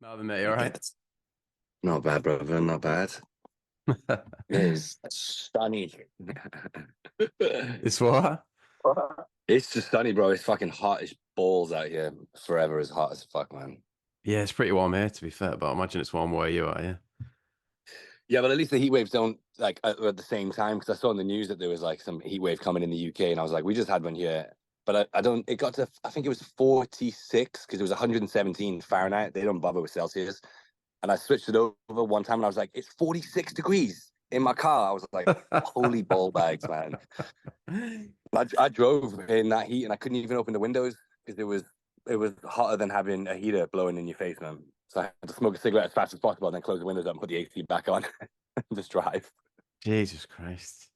No, the mate, all right. Not bad, brother. Not bad. It is sunny. It's what? It's just sunny, bro. It's fucking hot as balls out here. Forever as hot as fuck, man. Yeah, it's pretty warm here, to be fair, but I imagine it's warm where you are, yeah. Yeah, but at least the heat waves don't like at the same time. Because I saw in the news that there was like some heat wave coming in the UK, and I was like, we just had one here. But I don't. It got to I think it was 46 because it was 117 Fahrenheit. They don't bother with Celsius. And I switched it over one time, and I was like, it's 46 degrees in my car. I was like, holy ball bags, man. I drove in that heat and I couldn't even open the windows because it was hotter than having a heater blowing in your face, man. So I had to smoke a cigarette as fast as possible and then close the windows up and put the AC back on and just drive. Jesus Christ.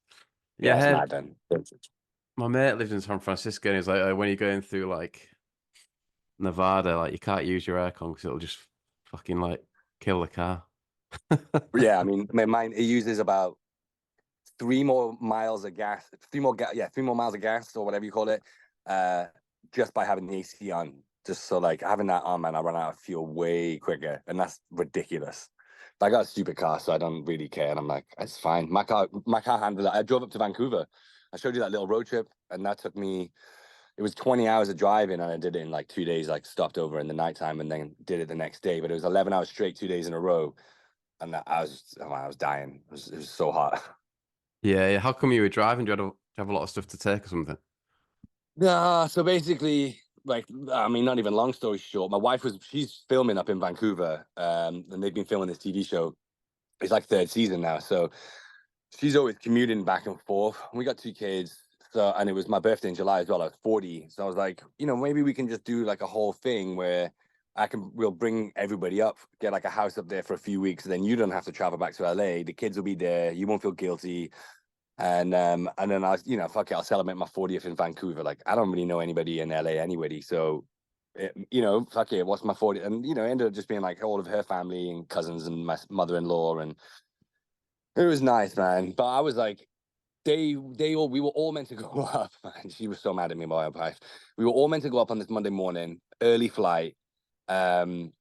Yeah, I Yeah, it's heard mad then. my mate lives in San Francisco and he's like, when you're going through like Nevada, like you can't use your aircon because it'll just fucking like kill the car. Yeah, I mean, mine it uses about 3 more miles of gas, 3 more miles of gas or whatever you call it, uh, just by having the AC on. Just so like having that on, man, I run out of fuel way quicker, and that's ridiculous. But I got a stupid car, so I don't really care. And I'm like, it's fine. My car handled it. I drove up to Vancouver. I showed you that little road trip, and that took me. It was 20 hours of driving, and I did it in like 2 days. Like stopped over in the nighttime, and then did it the next day. But it was 11 hours straight, 2 days in a row, and I was dying. It was so hot. Yeah, yeah. How come you were driving? Do you have a lot of stuff to take or something? Nah, so basically, like, I mean, not even long story short, she's filming up in Vancouver, and they've been filming this TV show. It's like third season now, so she's always commuting back and forth. We got 2 kids, so and it was my birthday in July as well. I was 40, so I was like, maybe we can just do like a whole thing where we'll bring everybody up, get like a house up there for a few weeks, and then you don't have to travel back to LA. The kids will be there. You won't feel guilty. And then fuck it, I'll celebrate my 40th in Vancouver. Like I don't really know anybody in LA anybody, so fuck it, what's my 40th? And it ended up just being like all of her family and cousins and my mother-in-law, and it was nice, man. But I was like, we were all meant to go up, man. She was so mad at me, my wife. We were all meant to go up on this Monday morning, early flight. Um,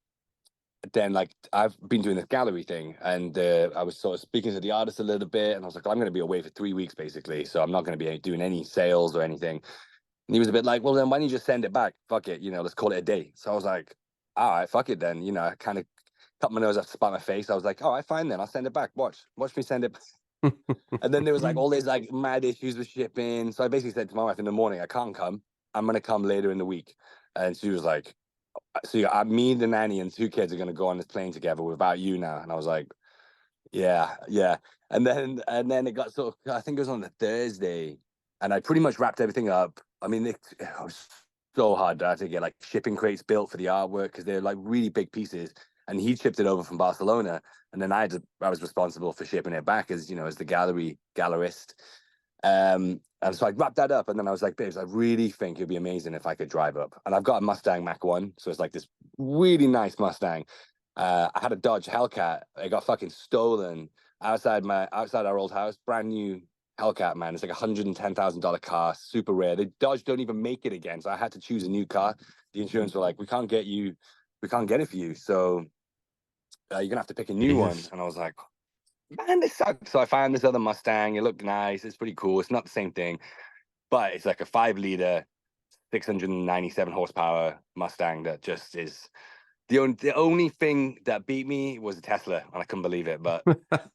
then like I've been doing this gallery thing, and I was sort of speaking to the artist a little bit, and I was like, I'm going to be away for 3 weeks basically, so I'm not going to be doing any sales or anything. And he was a bit like, well, then why don't you just send it back? Fuck it, let's call it a day. So I was like, all right, fuck it then. I kind of cut my nose off to spite my face. I was like, all right, fine then, I'll send it back. Watch me send it. And then there was like all these like mad issues with shipping. So I basically said to my wife in the morning, I can't come. I'm going to come later in the week. And she was like, so me, the nanny, and 2 kids are going to go on this plane together without you now. And I was like, yeah, yeah. And then it got sort of, I think it was on the Thursday, and I pretty much wrapped everything up. I mean, it was so hard. I had to get like shipping crates built for the artwork because they're like really big pieces. And he shipped it over from Barcelona, and then I was responsible for shipping it back as the gallerist. And so I wrapped that up, and then I was like, babes, I really think it'd be amazing if I could drive up. And I've got a Mustang Mach 1, so it's like this really nice Mustang. I had a Dodge Hellcat. It got fucking stolen outside our old house. Brand new Hellcat, man. It's like $110,000 car, super rare. The Dodge don't even make it again, so I had to choose a new car. The insurance were like, we can't get it for you, so you're gonna have to pick a new one. Jesus. And I was like, man, this sucks. So I found this other Mustang. It looked nice. It's pretty cool. It's not the same thing, but it's like a 5 liter, 697 horsepower Mustang that just is the only thing that beat me was a Tesla, and I couldn't believe it. But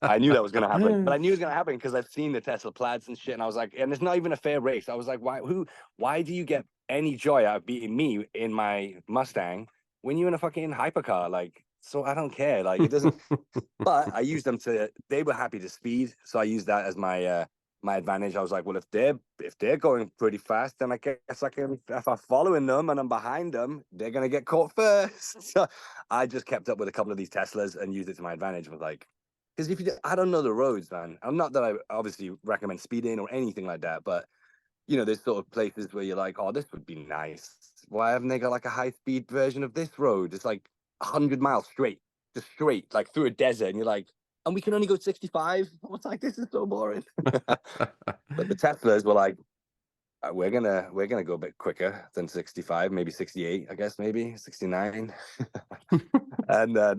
I knew that was going to happen. But I knew it was going to happen because I've seen the Tesla Plaids and shit, and I was like, and it's not even a fair race. I was like, why do you get any joy out of beating me in my Mustang when you're in a fucking hypercar? Like, so I don't care. Like, it doesn't. But I used them to. They were happy to speed, so I used that as my advantage. I was like, well, if they're going pretty fast, then I guess I can. If I'm following them and I'm behind them, they're gonna get caught first. So I just kept up with a couple of these Teslas and used it to my advantage. With like, because I don't know the roads, man. I'm not that I obviously recommend speeding or anything like that, but there's sort of places where you're like, oh, this would be nice. Why haven't they got like a high speed version of this road? It's like 100 miles straight, just straight, like through a desert, and you're like, and we can only go 65. I was like, this is so boring. But the Teslas were like, we're gonna go a bit quicker than 65, maybe 68, I guess, maybe 69. And but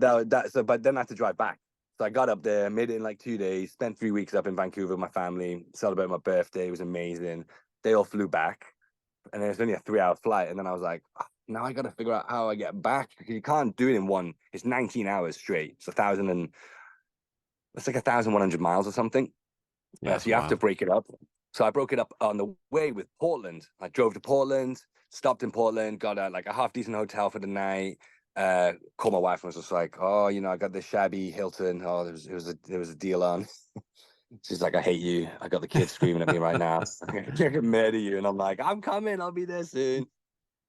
then I had to drive back. So I got up there, made it in like 2 days, spent 3 weeks up in Vancouver with my family, celebrated my birthday. It was amazing. They all flew back, and then it's only a 3 hour flight. And then I was like, "Oh, now I got to figure out how I get back. You can't do it in one. It's 19 hours straight. It's it's like 1,100 miles or something. Yeah, So that's you have to wild. break it up. So I broke it up on the way with Portland. I drove to Portland, stopped in Portland, got like a half decent hotel for the night. Called my wife and was just like, "Oh, I got this shabby Hilton. Oh, there was a deal on." She's like, "I hate you. I got the kids screaming at me right now. I can murder you." And I'm like, "I'm coming. I'll be there soon."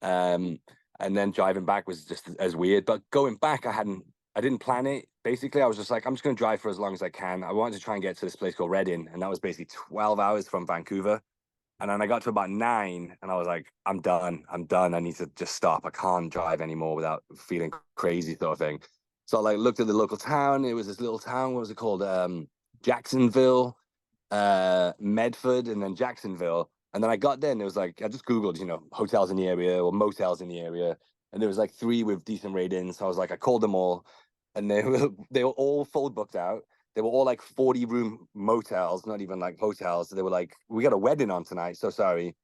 Um, and then driving back was just as weird. But going back, I didn't plan it. Basically, I was just like, I'm just going to drive for as long as I can. I wanted to try and get to this place called Reading, and that was basically 12 hours from Vancouver. And then I got to about 9, and I was like, I'm done. I'm done. I need to just stop. I can't drive anymore without feeling crazy, sort of thing. So I like looked at the local town. It was this little town. What was it called? Jacksonville, Medford, and then Jacksonville. And then I got there, and it was like I just Googled, hotels in the area or motels in the area, and there was like 3 with decent ratings. So I was like, I called them all, and they were all full booked out. They were all like 40-room motels, not even like hotels. They were like, we got a wedding on tonight, so sorry.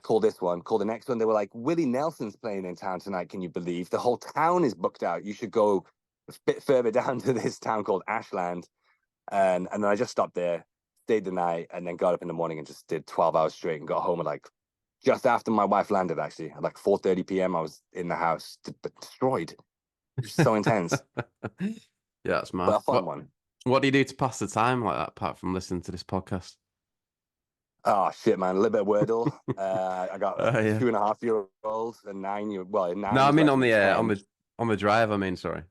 Call this one, call the next one. They were like, Willie Nelson's playing in town tonight. Can you believe the whole town is booked out? You should go a bit further down to this town called Ashland. And then I just stopped there, stayed the night, and then got up in the morning and just did 12 hours straight and got home at like just after my wife landed, actually. At like 4:30 p.m. I was in the house, destroyed. It was so intense, Yeah, that's but mad. a fun one. What do you do to pass the time like that, apart from listening to this podcast? Oh shit, man! A little bit of Wordle. I got a Yeah. 2.5-year-old, a 9 year. Well, No, 9 I is mean about to be 10. on the drive. I mean, sorry.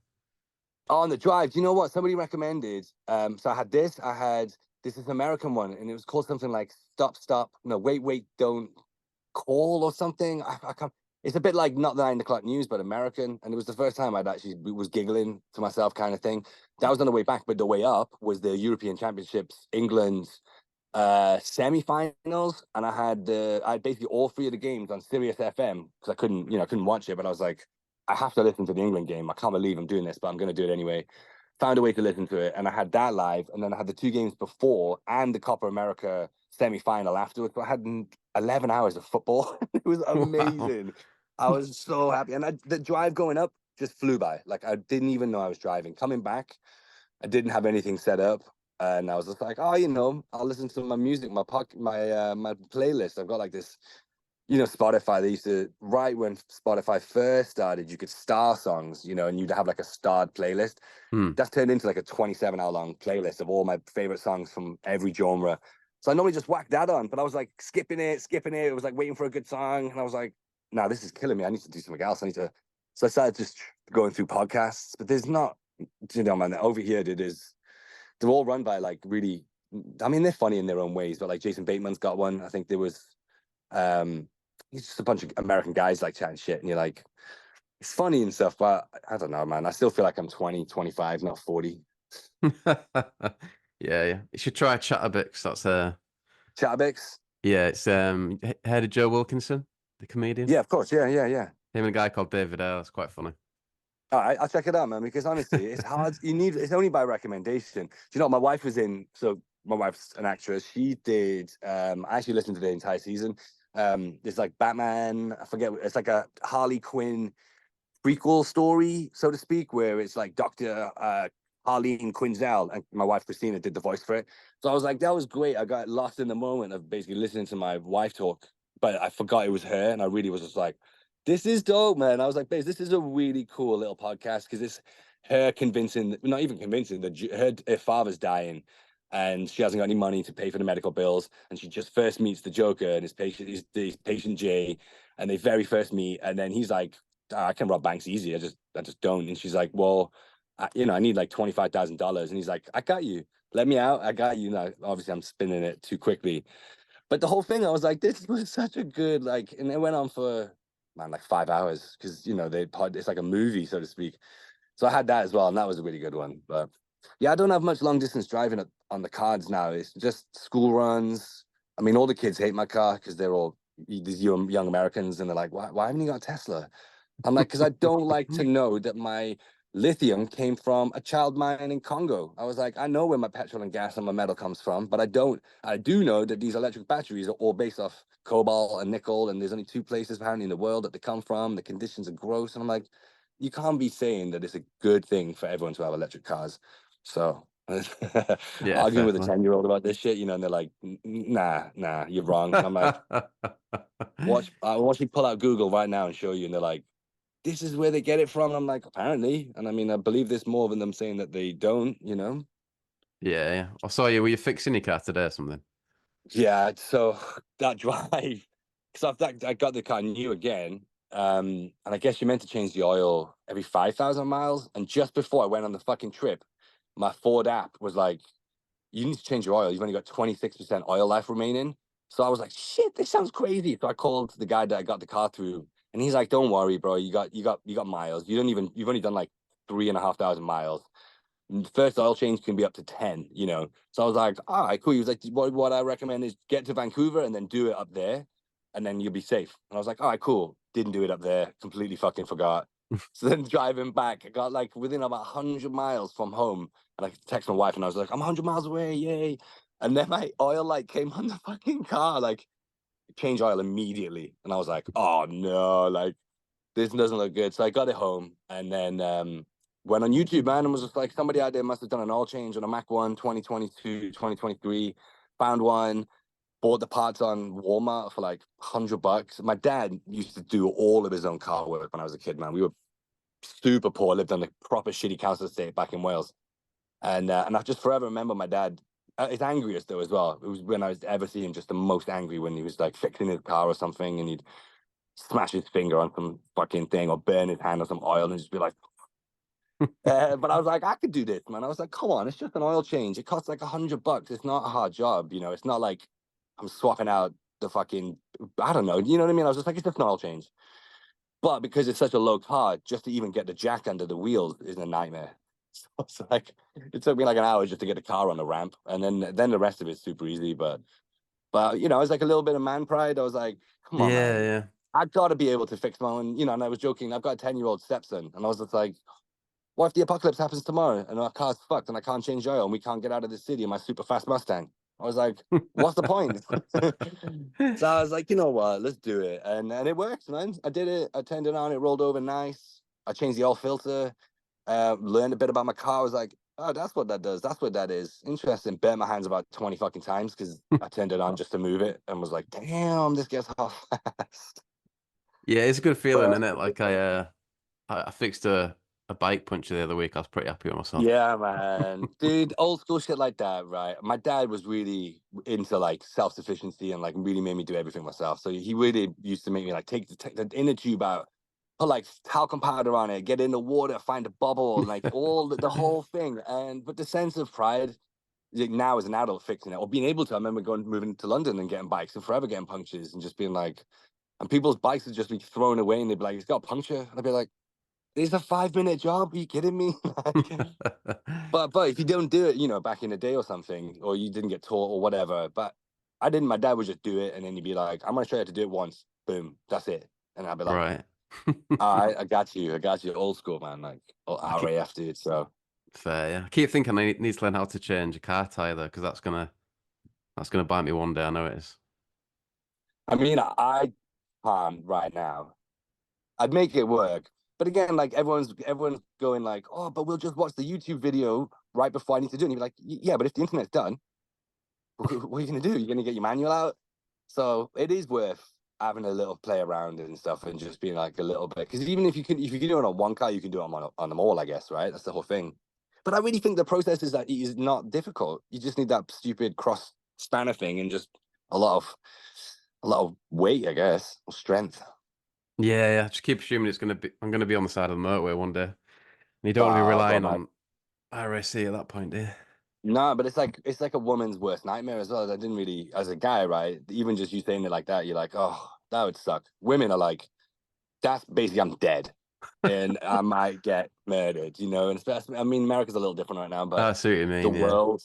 Oh, on the drive, do you know what somebody recommended? So I had this. I had this is an American one, and it was called something like "Stop, Stop." No, wait, wait, don't call or something. I can't. It's a bit like not the 9 o'clock news, but American. And it was the first time I'd actually was giggling to myself, kind of thing. That was on the way back, but the way up was the European Championships, England semi-finals, and I had basically all 3 of the games on Sirius FM because I couldn't watch it, but I was like, I have to listen to the England game. I can't believe I'm doing this, but I'm going to do it anyway. Found a way to listen to it, and I had that live, and then I had the 2 games before and the Copa America semi-final afterwards. But I had 11 hours of football. It was Wow. amazing. I was so happy, and the drive going up just flew by. Like I didn't even know I was driving. Coming back, I didn't have anything set up, and I was just like, oh, I'll listen to my music, my playlist. I've got like this, Spotify. They used to right when Spotify first started, you could star songs, and you'd have like a starred playlist. Hmm. That's turned into like a 27-hour long playlist of all my favorite songs from every genre. So I normally just whack that on, but I was like skipping it, skipping it. It was like waiting for a good song, and I was like, "No, this is killing me. I need to do something else. I need to." So I started just going through podcasts, but there's not, man. Over here, they're all run by like really. I mean, they're funny in their own ways, but like Jason Bateman's got one. I think there was, um, he's just a bunch of American guys like chatting shit, and you're like, it's funny and stuff, but I don't know, man. I still feel like I'm 20, 25, not 40. Yeah, yeah. You should try Chatterbix. That's Chatterbix? yeah, it's heard of Joe Wilkinson, the comedian. Yeah, of course. Yeah, yeah, yeah. Him and a guy called David Hale. That's quite funny. All right, I'll check it out, man, because honestly, it's hard. It's only by recommendation. Do you know, my wife was in, so my wife's an actress. She did, I actually listened to the entire season. There's like Batman, I forget, it's like a Harley Quinn prequel story, so to speak, where it's like Dr. Harleen Quinzel, and my wife Christina did the voice for it. So I was like, that was great. I got lost in the moment of basically listening to my wife talk, but I forgot it was her, and I really was just like, this is dope, man. I was like, Baze, this is a really cool little podcast because it's her convincing, not even convincing, her father's dying, and she hasn't got any money to pay for the medical bills, and she just first meets the Joker and his patient Jay, and they very first meet, and then he's like, I can rob banks easy. I just don't. And she's like, well, I need like $25,000. And he's like, I got you. Let me out. I got you. Now, obviously, I'm spinning it too quickly. But the whole thing, I was like, this was such a good, like, and it went on for, man, like 5 hours because, it's like a movie, so to speak. So I had that as well. And that was a really good one. But yeah, I don't have much long distance driving on the cards now. It's just school runs. I mean, all the kids hate my car because they're all these young Americans, and they're like, why haven't you got a Tesla? I'm like, because I don't like to know that my lithium came from a child mine in Congo. I was like, I know where my petrol and gas and my metal comes from, but I do know that these electric batteries are all based off cobalt and nickel, and there's only 2 places apparently in the world that they come from. The conditions are gross. And I'm like, you can't be saying that it's a good thing for everyone to have electric cars. So Yeah, arguing fair with a play. 10-year-old about this shit, and they're like, nah, you're wrong. I'm like, watch me pull out Google right now and show you. And they're like, this is where they get it from. I'm like, apparently. And I mean, I believe this more than them saying that they don't. Yeah, yeah. I saw you. Were you fixing your car today or something? Yeah, so that drive, because I got the car new again, and I guess you're meant to change the oil every 5,000 miles. And just before I went on the fucking trip, my Ford app was like, you need to change your oil. You've only got 26% oil life remaining. So I was like, shit, this sounds crazy. So I called the guy that I got the car through, and he's like, don't worry, bro. You got miles. You've only done like 3,500 miles. First oil change can be up to 10. So I was like, all right, cool. He was like, what I recommend is get to Vancouver and then do it up there, and then you'll be safe. And I was like, all right, cool. Didn't do it up there. Completely fucking forgot. So then driving back, I got like within about 100 miles from home, and I text my wife and I was like, I'm 100 miles away, yay. And then my oil light came on the fucking car, like change oil immediately. And I was like, oh no, like this doesn't look good. So I got it home, and then went on YouTube, man, and was just like, somebody out there must have done an oil change on a Mac 1 2022, 2023. Found one, bought the parts on Walmart for like $100. My dad used to do all of his own car work when I was a kid, man. We were super poor, lived on a proper shitty council estate back in Wales. And I just forever remember my dad. His angriest though as well. It was when I was ever see him just the most angry, when he was like fixing his car or something, and he'd smash his finger on some fucking thing or burn his hand on some oil and just be like, but I was like, I could do this, man. I was like, come on, it's just an oil change. It costs like $100. It's not a hard job, It's not like I'm swapping out the fucking, I don't know. You know what I mean? I was just like, it's just an oil change. But because it's such a low car, just to even get the jack under the wheels is a nightmare. So it's like, it took me like an hour just to get the car on the ramp, and then the rest of it's super easy. But it was like a little bit of man pride. I was like, come on, Yeah, man. yeah. I've got to be able to fix my own, and I was joking. I've got a 10-year-old stepson, and I was just like, what if the apocalypse happens tomorrow and our car's fucked and I can't change oil and we can't get out of the city in my super fast Mustang? I was like, what's the point? So I was like, you know what, let's do it. And it worked, man. I did it. I turned it on. It rolled over nice. I changed the oil filter. Learned a bit about my car. I was like, oh, that's what that does. That's what that is. Interesting. Burnt my hands about 20 fucking times because I turned it on just to move it and was like, damn, this gets hot fast. Yeah, it's a good feeling, But isn't it? Like I fixed a bike puncher the other week. I was pretty happy with myself. yeah, man. Dude, old school shit like that, right? My dad was really into like self-sufficiency and like really made me do everything myself. So he really used to make me like take the inner tube out, put like talcum powder on it, get in the water, find a bubble, and like all the whole thing. But the sense of pride, like, now as an adult fixing it or being able to, I remember moving to London and getting bikes and forever getting punctures and just being like, and people's bikes would just be thrown away and they'd be like, it's got a puncture. And I'd be like, it's a 5-minute job. Are you kidding me? Like, but if you don't do it, back in the day or something, or you didn't get taught or whatever. But I didn't. My dad would just do it, and then he'd be like, "I'm gonna show you how to do it once. Boom, that's it." And I'd be like, Right. "All right, I got you. I got you. Old school, man. Like I keep RAF, dude." So fair, yeah. I keep thinking I need to learn how to change a car tire though, because that's gonna bite me one day. I know it is. I mean, I can't right now. I'd make it work. But again, like everyone's going like, "Oh, but we'll just watch the YouTube video right before I need to do it." And you'd be like, "Yeah, but if the internet's done, what are you gonna do? You're gonna get your manual out." So it is worth having a little play around and stuff, and just being like a little bit. Because even if you can do it on one car, you can do it on them all, I guess, right? That's the whole thing. But I really think the process is not difficult. You just need that stupid cross spanner thing and just a lot of a lot of weight, I guess, or strength. Yeah, yeah. Just keep assuming I'm gonna be on the side of the motorway one day. And you don't want to be Oh god, relying man. on RAC at that point, do you? No, but it's like a woman's worst nightmare as well. I didn't really, as a guy, right? Even just you saying it like that, you're like, oh, that would suck. Women are like, that's basically I'm dead, and I might get murdered, And especially, I mean, America's a little different right now, but I see what you the mean, yeah. world,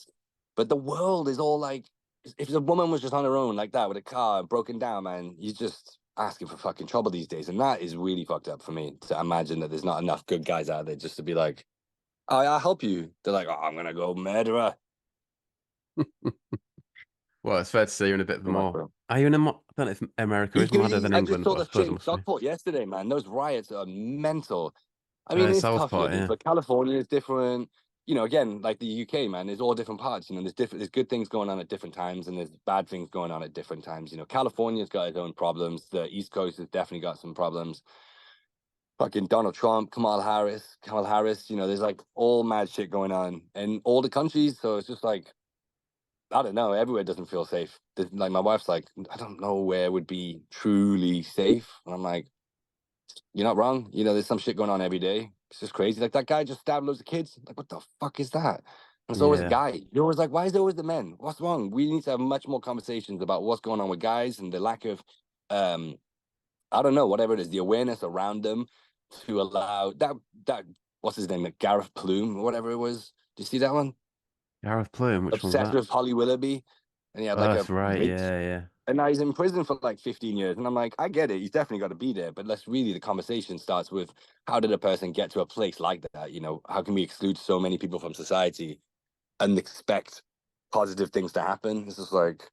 but the world is all like if the woman was just on her own like that with a car broken down, man, you're just asking for fucking trouble these days. And that is really fucked up for me to imagine that there's not enough good guys out there just to be like, oh, I'll help you. They're like, oh, I'm going to go murder her. Well, it's fair to say you're in a bit of a Too much, more. bro. Are you in a more? I don't know if America is madder than I just England, saw but I the suppose shit it in must be. Stockport yesterday, man. Those riots are mental. I mean, it's tough Southport, living, yeah. but California is different. You know, again, like the UK, man, there's all different parts. You know, there's good things going on at different times, and there's bad things going on at different times. You know, California's got its own problems. The East Coast has definitely got some problems. Fucking Donald Trump, Kamala Harris. You know, there's like all mad shit going on in all the countries. So it's just like, I don't know. Everywhere doesn't feel safe. Like my wife's like, I don't know where would be truly safe, and I'm like, you're not wrong. You know, there's some shit going on every day. It's just crazy. Like that guy just stabbed loads of kids. Like, what the fuck is that? And it's always a Yeah. guy. You're always like, why is it always the men? What's wrong? We need to have much more conversations about what's going on with guys and the lack of, um, I don't know, whatever it is, the awareness around them to allow that what's his name, like Gareth Plume or whatever it was. Do you see that one? Gareth Plume, which one's Obsessed that? with Holly Willoughby, and he had Oh, like that's a right. rape. Yeah, yeah. And now he's in prison for like 15 years. And I'm like, I get it. He's definitely got to be there. But let's really, the conversation starts with how did a person get to a place like that? You know, how can we exclude so many people from society and expect positive things to happen? It's just like,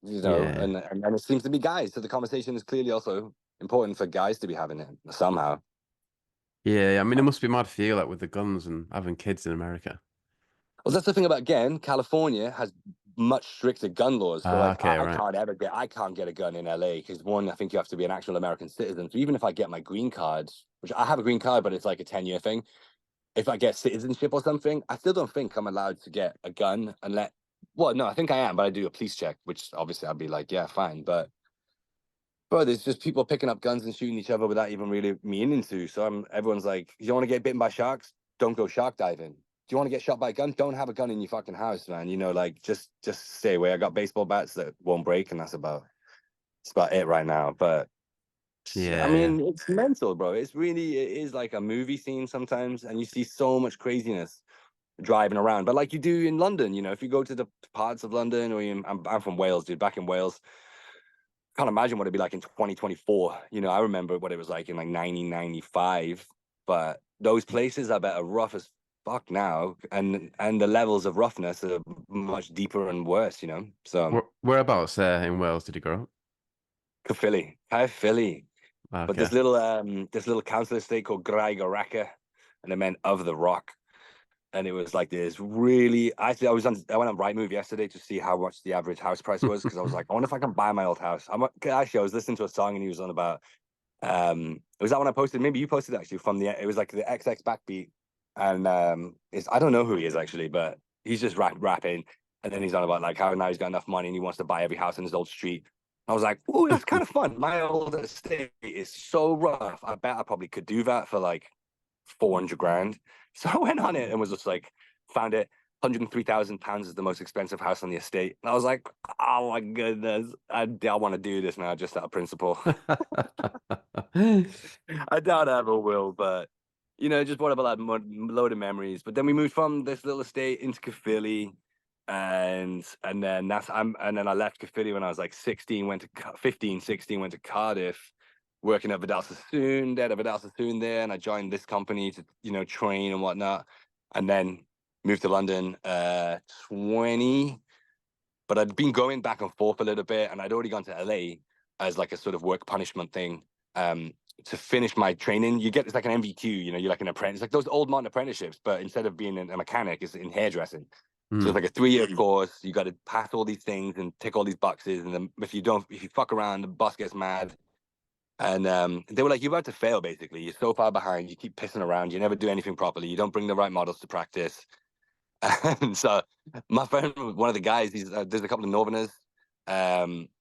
you know, Yeah. and it seems to be guys. So the conversation is clearly also important for guys to be having it somehow. Yeah, I mean, it must be mad for you, like with the guns and having kids in America. Well, that's the thing about, again, California has much stricter gun laws. So Ah, like okay, right. I can't get a gun in LA because one, I think you have to be an actual American citizen. So even if I get my green card, which I have a green card, but it's like a 10-year thing. If I get citizenship or something, I still don't think I'm allowed to get a gun unless, well, no, I think I am, but I do a police check, which obviously I'd be like, yeah, fine. But bro, there's just people picking up guns and shooting each other without even really meaning to. So everyone's like, you want to get bitten by sharks? Don't go shark diving. Do you want to get shot by a gun? Don't have a gun in your fucking house, man. You know, like just stay away. I got baseball bats that won't break, and it's about it right now. But I Yeah, yeah. mean, it's mental, bro. It is like a movie scene sometimes, and you see so much craziness driving around. But like you do in London, you know, if you go to the parts of London, or I'm from Wales, dude. Back in Wales, can't imagine what it'd be like in 2024. You know, I remember what it was like in like 1995. But those places I bet are rough as fuck now, and the levels of roughness are much deeper and worse. You know, so Whereabouts in Wales did you grow up? Philly. But Okay. this little council estate called Graig Oraca, and it meant of the rock. And it was like this really. Actually, I went on Rightmove yesterday to see how much the average house price was because I was like, I wonder if I can buy my old house. Actually, I was listening to a song and he was on about. Was that when I posted? Maybe you posted actually from the. It was like the XX Backbeat, and it's I don't know who he is actually, but he's just rapping, and then he's on about like how now he's got enough money and he wants to buy every house in his old street. I was like, oh, that's kind of fun. My old estate is so rough. I bet I probably could do that for like 400 grand. So I went on it and was just like, found it. £103,000 is the most expensive house on the estate. And I was like, oh my goodness, I want to do this now just out of principle. I doubt I ever will, but you know, just brought up a load of memories. But then we moved from this little estate into Caerphilly, and then I left Caerphilly when I was like 16, 15, 16, went to Cardiff, working at Vidal Sassoon. They had a Vidal Sassoon there, and I joined this company to train and whatnot, and then moved to London 20. But I'd been going back and forth a little bit, and I'd already gone to LA as like a sort of work punishment thing. To finish my training, you get it's like an MVQ, you know, you're like an apprentice, like those old modern apprenticeships, but instead of being a mechanic, it's in hairdressing. So Hmm. it's like a 3-year course. You got to pass all these things and tick all these boxes, and then if you fuck around, the boss gets mad. And they were like, "You're about to fail. Basically, you're so far behind. You keep pissing around. You never do anything properly. You don't bring the right models to practice." And so my friend, one of the guys, there's a couple of Northerners,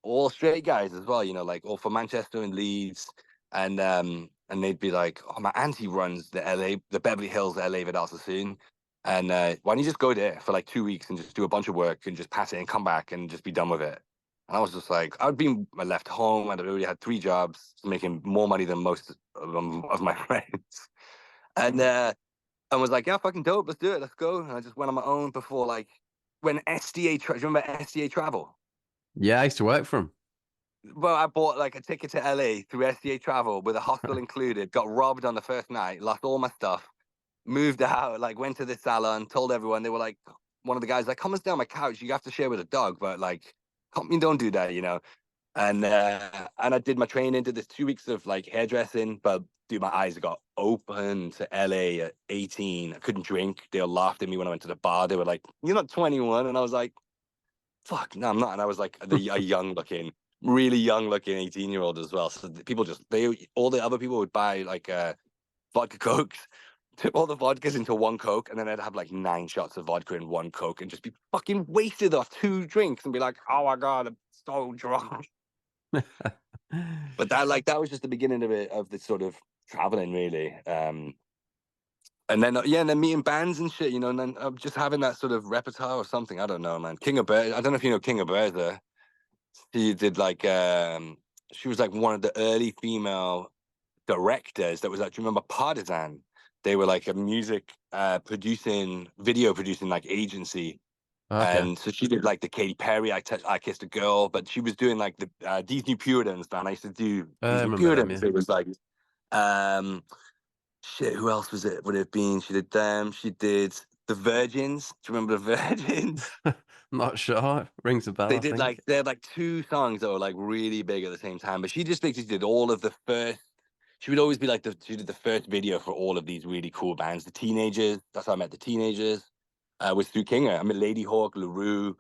all straight guys as well, you know, like all from Manchester and Leeds, and they'd be like, "Oh, my auntie runs the Beverly Hills LA Vidal Sassoon, and why don't you just go there for like 2 weeks and just do a bunch of work and just pass it and come back and just be done with it." And I was just like, I left home and I'd already had 3 jobs, making more money than most of my friends, and was like, yeah, fucking dope, let's do it, let's go. And I just went on my own before like when SDA, do you remember SDA Travel? Yeah, I used to work for him. Well, I bought like a ticket to LA through SDA Travel with a hostel included, got robbed on the first night, lost all my stuff, moved out, like went to the salon, told everyone. They were like, one of the guys like, come and stay on my couch. You have to share with a dog, but like, come, don't do that, you know. And I did my training, did this 2 weeks of like hairdressing, but dude, my eyes got open to LA at 18. I couldn't drink. They all laughed at me when I went to the bar. They were like, "You're not 21," and I was like, "Fuck, no, I'm not." And I was like a young looking, really young looking 18-year-old as well. So people just all the other people would buy like vodka cokes, tip all the vodkas into one coke, and then I'd have like 9 shots of vodka in one coke and just be fucking wasted off 2 drinks and be like, "Oh my god, I'm so drunk." But that was just the beginning of it, of the sort of traveling really. And then and then meeting bands and shit, you know, and then just having that sort of repertoire or something. I don't know, man. King of Bears. I don't know if you know King of Bears. She did like she was like one of the early female directors that was like, do you remember Partisan? They were like a music video producing like agency. Okay. And so she did like the Katy Perry, I Kissed a Girl, but she was doing like the These New Puritans, man. I used to do I These New remember them, Puritans. yeah. It was like, um, shit, who else was it? Would it have been? She did them. She did The Virgins. Do you remember The Virgins? Not sure. Rings a bell, They I did think. like, they had like 2 songs that were like really big at the same time, but she just basically did all of the first. She would always be like she did the first video for all of these really cool bands. The Teenagers, that's how I met the Teenagers. Was through Kinger. I met Lady Hawk, LaRue,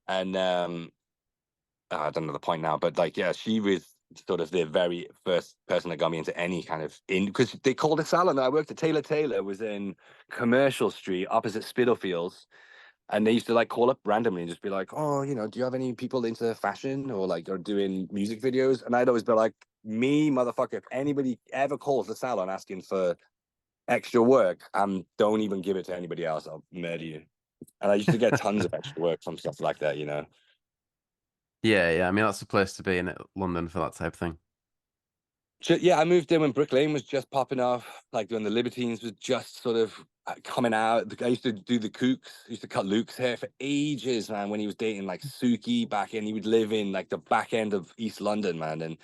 and I don't know the point now, but like, yeah, she was sort of the very first person that got me into any kind of because they called a salon that I worked at. Taylor was in Commercial Street opposite Spitalfields, and they used to like call up randomly and just be like, "Oh, you know, do you have any people into fashion or like are doing music videos?" And I'd always be like, "Me, motherfucker, if anybody ever calls the salon asking for extra work, don't even give it to anybody else. I'll murder you." And I used to get tons of extra work from stuff like that, you know. Yeah, yeah. I mean, that's the place to be in London for that type of thing. Yeah, I moved in when Brick Lane was just popping off, like when the Libertines was just sort of coming out. I used to do the Kooks, I used to cut Luke's hair for ages, man, when he was dating like Suki back in. He would live in like the back end of East London, man.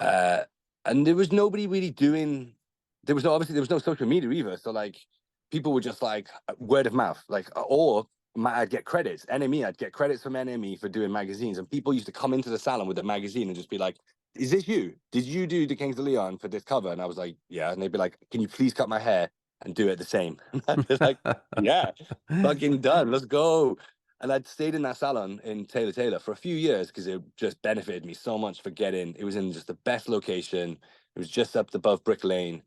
Uh and there was nobody really doing, obviously there was no social media either. So like people were just like word of mouth, like or I'd get credits. NME, I'd get credits from NME for doing magazines, and people used to come into the salon with a magazine and just be like, "Is this you? Did you do the Kings of Leon for this cover?" And I was like, "Yeah." And they'd be like, "Can you please cut my hair and do it the same?" And I'd be like, "Yeah, fucking done. Let's go." And I'd stayed in that salon in Taylor for a few years because it just benefited me so much for getting. It was in just the best location. It was just up above Brick Lane.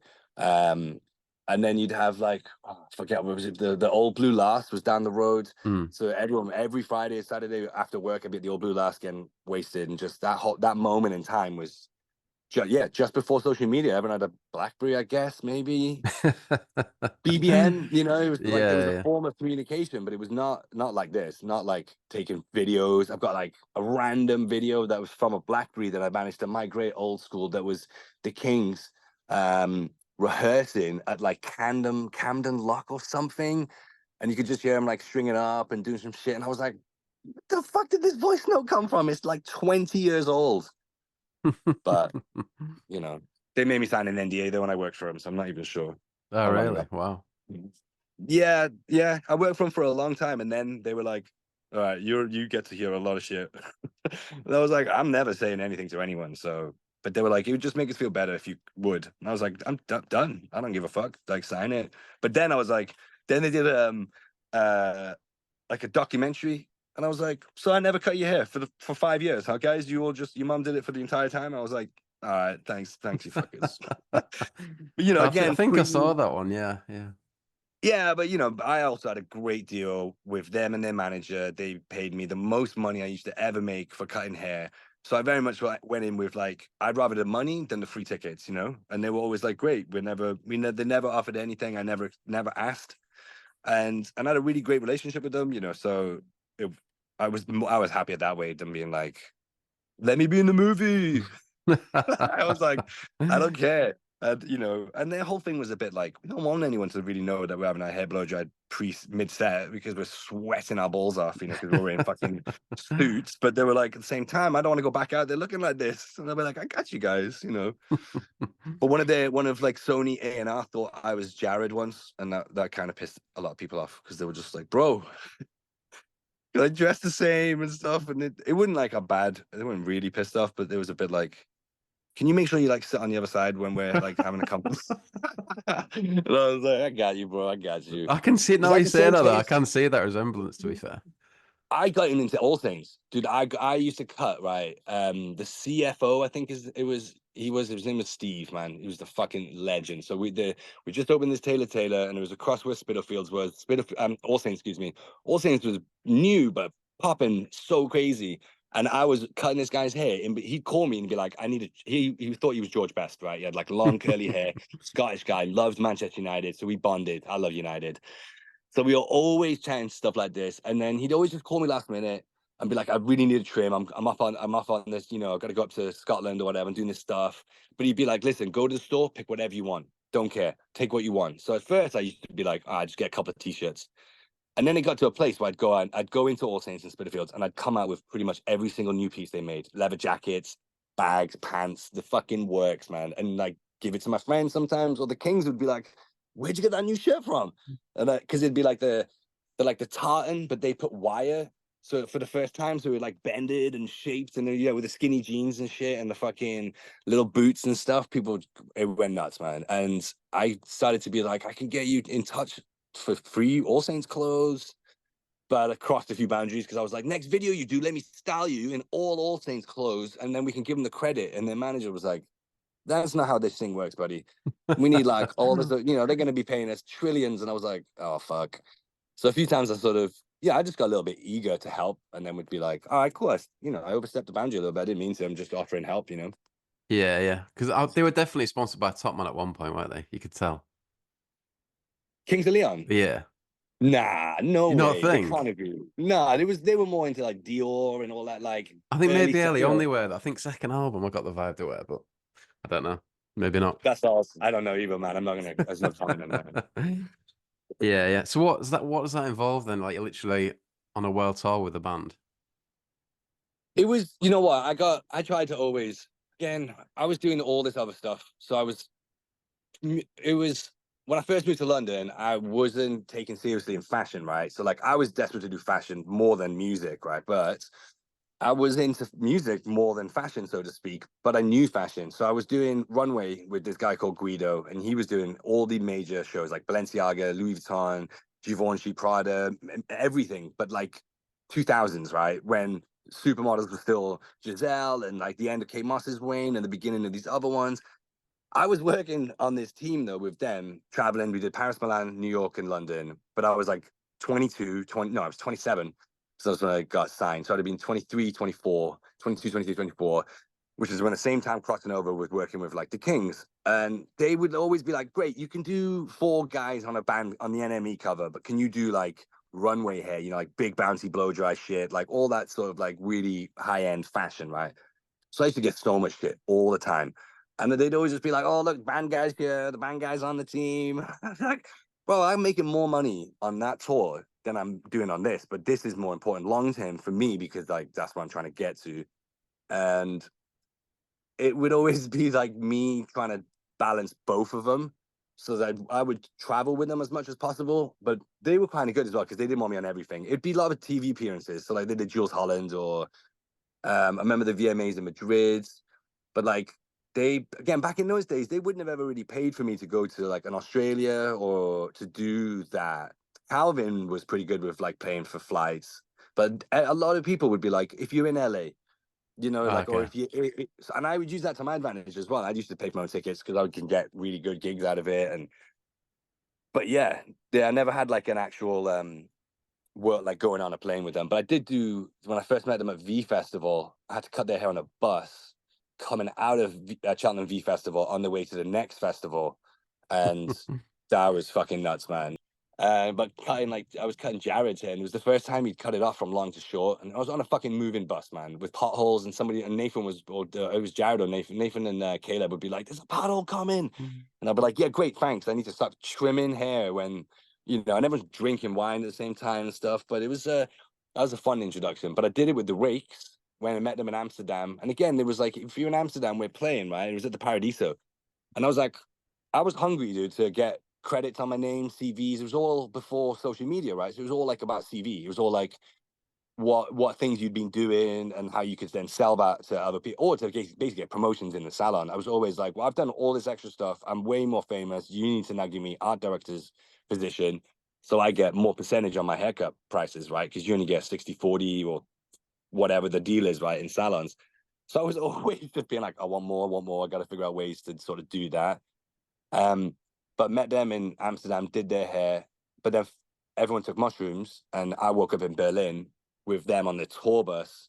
And then you'd have like, oh, I forget what was it, the Old Blue Last was down the road. Mm. So everyone, every Friday, Saturday after work, I'd be at the Old Blue Last getting wasted, and just that moment in time was just before social media. Everyone had a BlackBerry, I guess, maybe BBM. You know, it was like there was Yeah, a yeah. form of communication, but it was not like this, not like taking videos. I've got like a random video that was from a BlackBerry that I managed to migrate old school. That was the Kings rehearsing at like Camden Lock or something, and you could just hear him like stringing up and doing some shit. And I was like, "What the fuck did this voice note come from?" It's like 20 years old, but you know, they made me sign an NDA though when I worked for them, so I'm not even sure Oh, how long really? that. Wow. Yeah, yeah. I worked for them for a long time, and then they were like, "All right, you get to hear a lot of shit." And I was like, "I'm never saying anything to anyone." So, but they were like, "It would just make us feel better if you would." And I was like, "I'm done. I don't give a fuck. Like, sign it." But then I was like, then they did uh like a documentary, and I was like, "So I never cut your hair for 5 years, huh, guys? You all just your mom did it for the entire time." I was like, "All right, thanks, you fuckers." But, you know, I again, think I saw that one. Yeah, yeah. yeah, but you know, I also had a great deal with them and their manager. They paid me the most money I used to ever make for cutting hair. So I very much went in with like, I'd rather the money than the free tickets, you know? And they were always like, great. They never offered anything. I never asked. And I had a really great relationship with them, you know? So I was happier that way than being like, let me be in the movie. I was like, I don't care. And you know, and their whole thing was a bit like, we don't want anyone to really know that we're having our hair blow dried mid set because we're sweating our balls off, you know, because we're wearing fucking suits. But they were like, at the same time, I don't want to go back out there looking like this. And they'll be like, I got you guys, you know. But one of like Sony A&R thought I was Jared once, and that kind of pissed a lot of people off because they were just like, bro, I dress the same and stuff. And it wouldn't like a bad, they weren't really pissed off, but there was a bit like, can you make sure you like sit on the other side when we're like having a conversation? And I was like, I got you, bro. I got you. I can see it It's now like you the say same that, though. I case. can see that resemblance, to be fair. I got him into all things, dude. I used to cut, right. The CFO, I think his name was Steve, man. He was the fucking legend. So we just opened this Taylor, and it was across where Spitalfields was. All Saints, excuse me. All Saints was new but popping so crazy. And I was cutting this guy's hair, and he'd call me and be like, "I need a." He thought he was George Best, right? He had like long curly hair, Scottish guy, loved Manchester United, so we bonded. I love United. So we were always chatting stuff like this, and then he'd always just call me last minute and be like, "I really need a trim. I'm off on this. You know, I've got to go up to Scotland or whatever. I'm doing this stuff." But he'd be like, "Listen, go to the store, pick whatever you want. Don't care. Take what you want." So at first, I used to be like, just get a couple of t-shirts." And then it got to a place where I'd go into All Saints and Spitalfields, and I'd come out with pretty much every single new piece they made: leather jackets, bags, pants, the fucking works, man. And like give it to my friends sometimes, or the Kings would be like, "Where'd you get that new shirt from?" And because it'd be like the tartan, but they put wire. So for the first time, so it like bended and shaped, and then with the skinny jeans and shit, and the fucking little boots and stuff, people, it went nuts, man. And I started to be like, I can get you in touch for free All Saints clothes, but I crossed a few boundaries because I was like, next video you do, let me style you in All Saints clothes, and then we can give them the credit. And their manager was like, that's not how this thing works, buddy. We need like all this, they're going to be paying us trillions. And I was like, oh fuck. So a few times I sort of, I just got a little bit eager to help, and then would be like, all right, cool. I overstepped the boundary a little bit. I didn't mean to. I'm just offering help, Yeah, yeah. Because they were definitely sponsored by Topman at one point, weren't they? You could tell. Kings of Leon. Yeah. Nah, no You not way. They think? can't agree. Nah, they were more into like Dior and all that, like I think early, maybe early on they were. I think second album I got the vibe they were, but I don't know. Maybe not. That's all. I don't know either, man. I'm not gonna. There's no comment on that. Yeah, yeah. So what does that involve then? Like you're literally on a world tour with a band. It was, you know what? I tried to always. Again, I was doing all this other stuff, so it was when I first moved to London, I wasn't taken seriously in fashion, right? So like I was desperate to do fashion more than music, right? But I was into music more than fashion, so to speak, but I knew fashion. So I was doing runway with this guy called Guido, and he was doing all the major shows like Balenciaga, Louis Vuitton, Givenchy, Prada, everything, but like 2000s, right? When supermodels were still Giselle and like the end of Kate Moss's reign and the beginning of these other ones. I was working on this team though with them, traveling. We did Paris, Milan, New York, and London. But I was like 20, no, I was 27. So that's when I got signed. So I'd have been 23, 24, 22, 23, 24, which is when the same time crossing over with working with like the Kings. And they would always be like, great, you can do 4 guys on a band on the NME cover, but can you do like runway hair, like big bouncy blow dry shit, like all that sort of like really high end fashion, right? So I used to get so much shit all the time. And then they'd always just be like, oh, look, band guys here, the band guys on the team. Like, bro, I'm making more money on that tour than I'm doing on this. But this is more important long term for me because like that's what I'm trying to get to. And it would always be like me trying to balance both of them so that I would travel with them as much as possible. But they were kind of good as well because they didn't want me on everything. It'd be a lot of TV appearances. So like they did Jules Holland or I remember the VMAs in Madrid. But like they, again, back in those days, they wouldn't have ever really paid for me to go to like an Australia or to do that. Calvin was pretty good with like paying for flights, but a lot of people would be like, if you're in LA, like, or Okay. if you, and I would use that to my advantage as well. I used to pay for my own tickets because I can get really good gigs out of it. But yeah, I never had like an actual work like going on a plane with them. But I did do when I first met them at V Festival. I had to cut their hair on a bus coming out of Cheltenham V Festival on the way to the next festival, and that was fucking nuts, man. But cutting, like, I was cutting Jared's hair, and it was the first time he'd cut it off from long to short. And I was on a fucking moving bus, man, with potholes, and somebody, and Nathan was, or it was Jared or Nathan. Nathan and Caleb would be like, "There's a pothole coming," and I'd be like, "Yeah, great, thanks. I need to start trimming hair when, and everyone's drinking wine at the same time and stuff." But it was that was a fun introduction. But I did it with the Rakes when I met them in Amsterdam. And again, there was like, if you're in Amsterdam, we're playing, right? It was at the Paradiso, and I was like, I was hungry, dude, to get credits on my name, CVs. It was all before social media, right? So it was all like about CV. It was all like what things you'd been doing and how you could then sell that to other people, or to basically get promotions in the salon. I was always like, well, I've done all this extra stuff. I'm way more famous. You need to now give me art director's position so I get more percentage on my haircut prices, right? Because you only get 60/40 or whatever the deal is, right, in salons. So I was always just being like, I want more. I got to figure out ways to sort of do that. But met them in Amsterdam, did their hair, but then everyone took mushrooms, and I woke up in Berlin with them on the tour bus,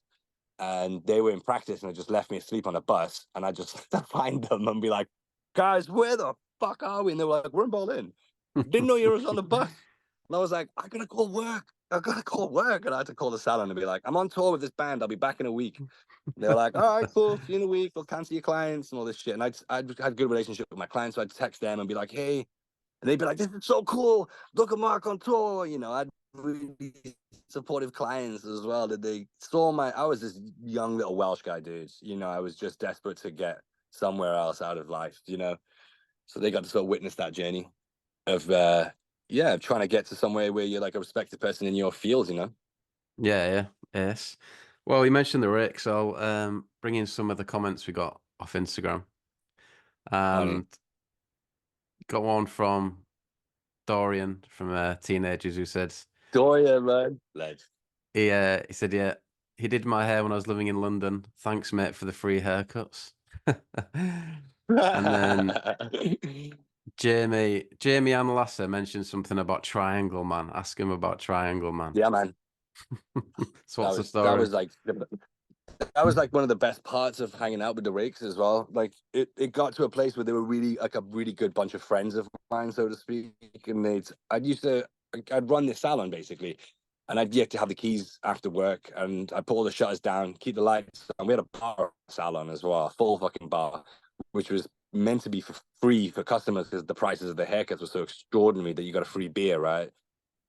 and they were in practice, and they just left me asleep on a bus, and I just had to find them and be like, "Guys, where the fuck are we?" And they were like, "We're in Berlin. Didn't know you were on the bus." And I was like, "I gotta call work. I gotta call work." And I had to call the salon and be like, "I'm on tour with this band. I'll be back in a week." They were like, "All right, cool. See you in a week. We'll cancel your clients and all this shit." And I'd had a good relationship with my clients, so I'd text them and be like, "Hey," and they'd be like, "This is so cool. Look at Mark on tour." I'd really supportive clients as well. That they saw I was this young little Welsh guy, dude. I was just desperate to get somewhere else out of life. So they got to sort of witness that journey of trying to get to somewhere where you're like a respected person in your field. Yeah, yes. Well, you mentioned the Rakes, so bring in some of the comments we got off Instagram. Honey. And got one from Dorian from Teenagers who said Dorian, man. Ledge. he said, yeah, he did my hair when I was living in London. Thanks, mate, for the free haircuts. And then Jamie Ann Lasser mentioned something about Triangle Man. Ask him about Triangle Man. Yeah, man. So That what's the was that story? was like that was like one of the best parts of hanging out with the Rakes as well. Like it got to a place where they were really like a really good bunch of friends of mine, so to speak. And I'd run this salon basically, and I'd get to have the keys after work, and I put all the shutters down, keep the lights on. We had a bar salon as well, a full fucking bar, which was meant to be for free for customers because the prices of the haircuts were so extraordinary that you got a free beer, right?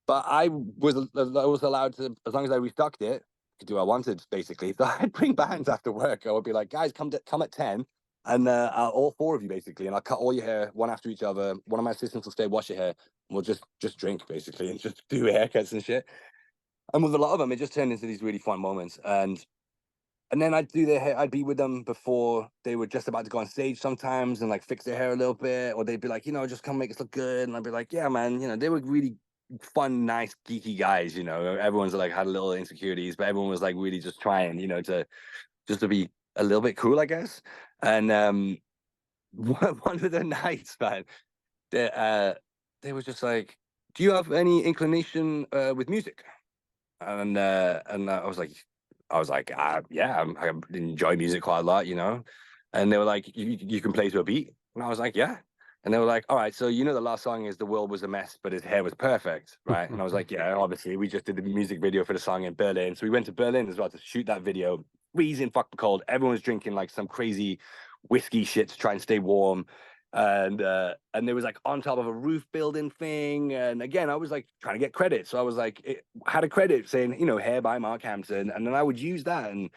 But I was allowed to, as long as I restocked it, could do what I wanted basically. So I'd bring bands after work. I would be like, "Guys, come at 10, and all four of you basically, and I'll cut all your hair one after each other. One of my assistants will stay wash your hair, and we'll just drink basically and just do haircuts and shit." And with a lot of them, it just turned into these really fun moments. And then I'd do their hair. I'd be with them before they were just about to go on stage sometimes and like fix their hair a little bit, or they'd be like, just come make us look good. And I'd be like, "Yeah, man." They were really fun, nice, geeky guys. Everyone's like had a little insecurities, but everyone was like really just trying, to be a little bit cool, I guess. And one of the nights, man, they were just like, "Do you have any inclination with music?" And I was like, yeah, I enjoy music quite a lot. And they were like, you can play to a beat, and I was like, yeah. And they were like, all right, so the last song is "The World Was a Mess, but His Hair Was Perfect," right? And I was like, yeah, obviously, we just did the music video for the song in Berlin, so we went to Berlin as well to shoot that video. Freezing fucking cold. Everyone was drinking like some crazy whiskey shit to try and stay warm, and there was like on top of a roof building thing, and again I was like trying to get credit, so I was like, it had a credit saying hair by Mark Hampton, and then I would use that and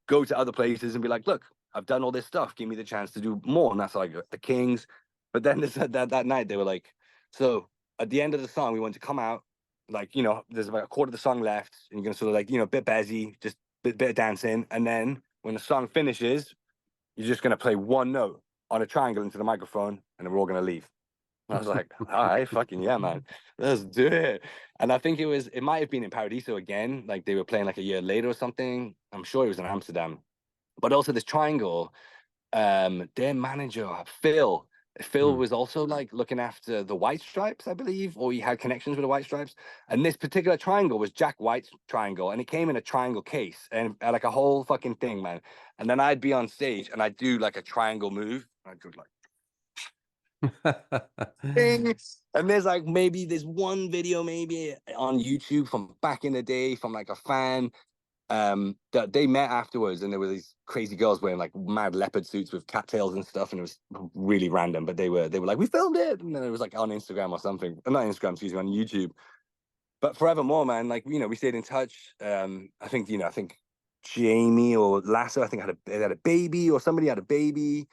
go to other places and be like, "Look, I've done all this stuff, give me the chance to do more." And that's like the Kings. But then that night they were like, "So at the end of the song we want to come out, like there's about a quarter of the song left, and you're gonna sort of like bit busy, just bit of dancing, and then when the song finishes you're just going to play one note on a triangle into the microphone, and then we're all going to leave." And I was like, "All right, fucking yeah, man, let's do it." And I think it might have been in Paradiso again, like they were playing like a year later or something. I'm sure it was in Amsterdam. But also this triangle, their manager, Phil Hmm. was also like looking after the White Stripes, I believe, or he had connections with the White Stripes. And this particular triangle was Jack White's triangle, and it came in a triangle case and like a whole fucking thing, man. And then I'd be on stage and I'd do like a triangle move. I'd go like, And there's like maybe there's one video maybe on YouTube from back in the day from like a fan that they met afterwards, and there were these crazy girls wearing like mad leopard suits with cattails and stuff, and it was really random, but they were like, we filmed it, and then it was like on Instagram or something, not Instagram, excuse me, on YouTube. But forevermore, man, like, you know, we stayed in touch. I think, you know, I think Jamie or Lasso, I think they had a baby, or somebody had a baby,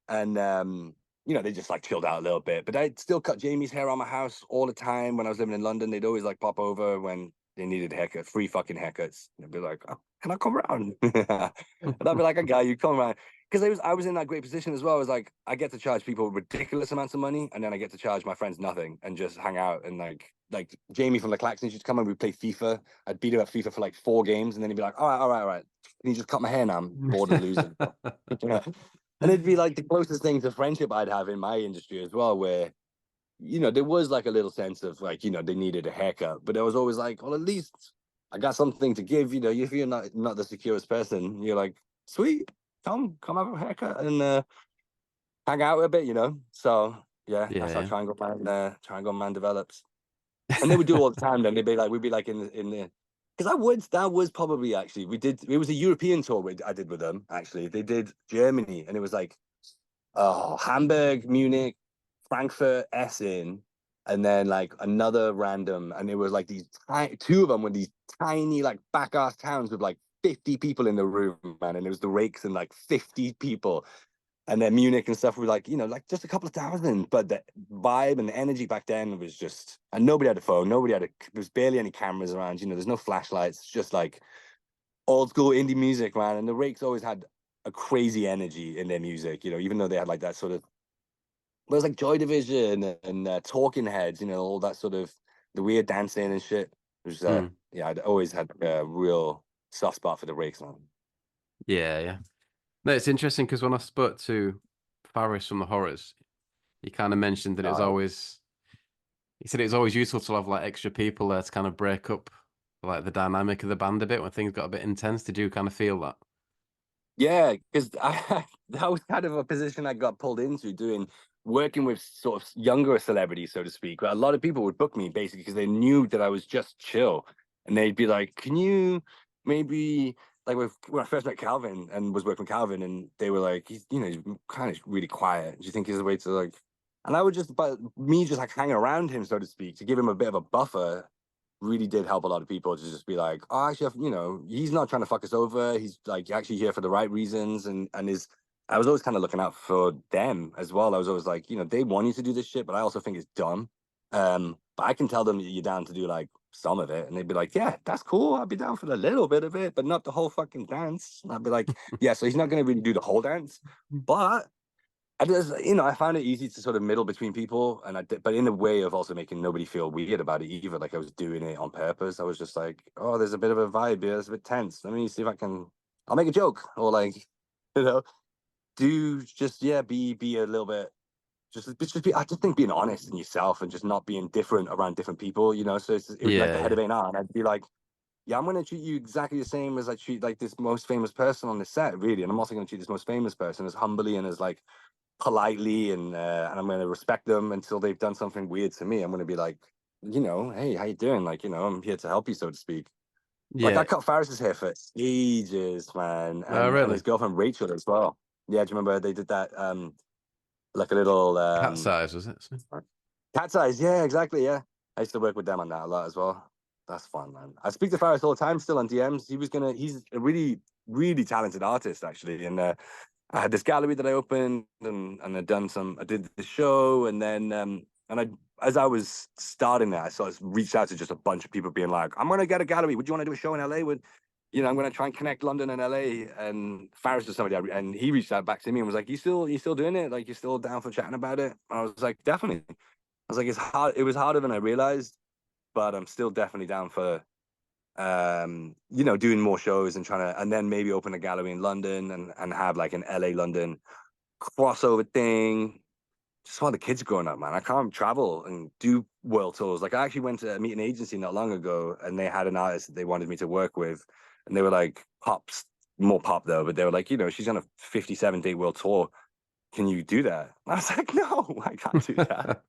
and you know, they just like chilled out a little bit. But I'd still cut Jamie's hair on my house all the time when I was living in London. They'd always like pop over when they needed haircuts, free fucking haircuts. And they'd be like, oh, can I come around? And I'd be like, I got you, come around. Because I was in that great position as well. I was like, I get to charge people ridiculous amounts of money, and then I get to charge my friends nothing and just hang out. And like Jamie from the Claxons used to come and we'd play FIFA. I'd beat him at FIFA for like 4 games, and then he'd be like, all right. Can you just cut my hair now? I'm bored of losing. And it'd be like the closest thing to friendship I'd have in my industry as well, where, you know, there was like a little sense of like, you know, they needed a haircut, but there was always like, well, at least I got something to give. You know, if you're not the securest person, you're like, sweet, come have a haircut and hang out a bit, you know. So yeah, that's how Yeah. Triangle Man develops. And they would do it all the time. Then we'd be like in the because that was probably actually it was a European tour I did with them. Actually, they did Germany, and it was like Hamburg, Munich, Frankfurt, Essen, and then like another random, and it was like these two of them were these tiny like back ass towns with like 50 people in the room, man, and it was the Rakes and like 50 people. And then Munich and stuff were like, you know, like just a couple of thousand, but the vibe and the energy back then was just, and nobody had a phone, there was barely any cameras around, you know, there's no flashlights, just like old school indie music, man. And the Rakes always had a crazy energy in their music, you know, even though they had like that sort of, well, it was like Joy Division and Talking Heads, you know, all that sort of the weird dancing and shit. It was, Mm. yeah, I'd always had a real soft spot for the Rakes, man. Yeah, yeah. No, it's interesting because when I spoke to Faris from the Horrors, he kind of mentioned that he said it was always useful to have like extra people there to kind of break up like the dynamic of the band a bit when things got a bit intense. Did you kind of feel that? Yeah, because that was kind of a position I got pulled into working with sort of younger celebrities, so to speak. But a lot of people would book me basically because they knew that I was just chill, and they'd be like, "Can you maybe like when I first met Calvin and was working with Calvin, and they were like, he's kind of really quiet. Do you think he's a way to like?" And I would but me just like hang around him, so to speak, to give him a bit of a buffer really did help a lot of people to just be like, oh, actually, you know, he's not trying to fuck us over. He's like actually here for the right reasons, and is. I was always kind of looking out for them as well. I was always like, you know, they want you to do this shit, but I also think it's dumb. But I can tell them that you're down to do like some of it, and they'd be like, yeah, that's cool. I'd be down for a little bit of it, but not the whole fucking dance. And I'd be like, yeah, so he's not going to really do the whole dance, but I just, you know, I found it easy to sort of middle between people, and but in a way of also making nobody feel weird about it either. Like I was doing it on purpose. I was just like, oh, there's a bit of a vibe here. It's a bit tense. Let me see if I'll make a joke or like, you know, be a little bit, I just think being honest in yourself and just not being different around different people, you know. So it would be like the Yeah, head yeah. of A&R, and I'd be like, yeah, I'm going to treat you exactly the same as I treat like this most famous person on the set, really. And I'm also going to treat this most famous person as humbly and as like politely, and I'm going to respect them until they've done something weird to me. I'm going to be like, you know, hey, how you doing? Like, you know, I'm here to help you, so to speak. Like I Yeah. cut Faris's hair for ages, man, Oh, and really? his girlfriend Rachel as well. Yeah, do you remember they did that? Like a little Cat size, was it? cat's eyes. Yeah, exactly. Yeah, I used to work with them on that a lot as well. That's fun, man. I speak to Faris all the time, still on DMs. He's a really, really talented artist, actually, and I had this gallery that I opened, and I did the show, and then as I was starting that, I sort of reached out to just a bunch of people being like, I'm gonna get a gallery. Would you want to do a show in LA with, you know, I'm gonna try and connect London and LA. And Faris was somebody and he reached out back to me and was like, you still doing it? Like you still down for chatting about it? And I was like, definitely. I was like, it was harder than I realized, but I'm still definitely down for you know, doing more shows and trying to, and then maybe open a gallery in London and have like an LA London crossover thing. Just while the kids are growing up, man, I can't travel and do world tours. Like I actually went to meet an agency not long ago, and they had an artist that they wanted me to work with, and they were like more pop though, but they were like, you know, she's on a 57-day world tour. can you do that? I was like, no, I can't do that.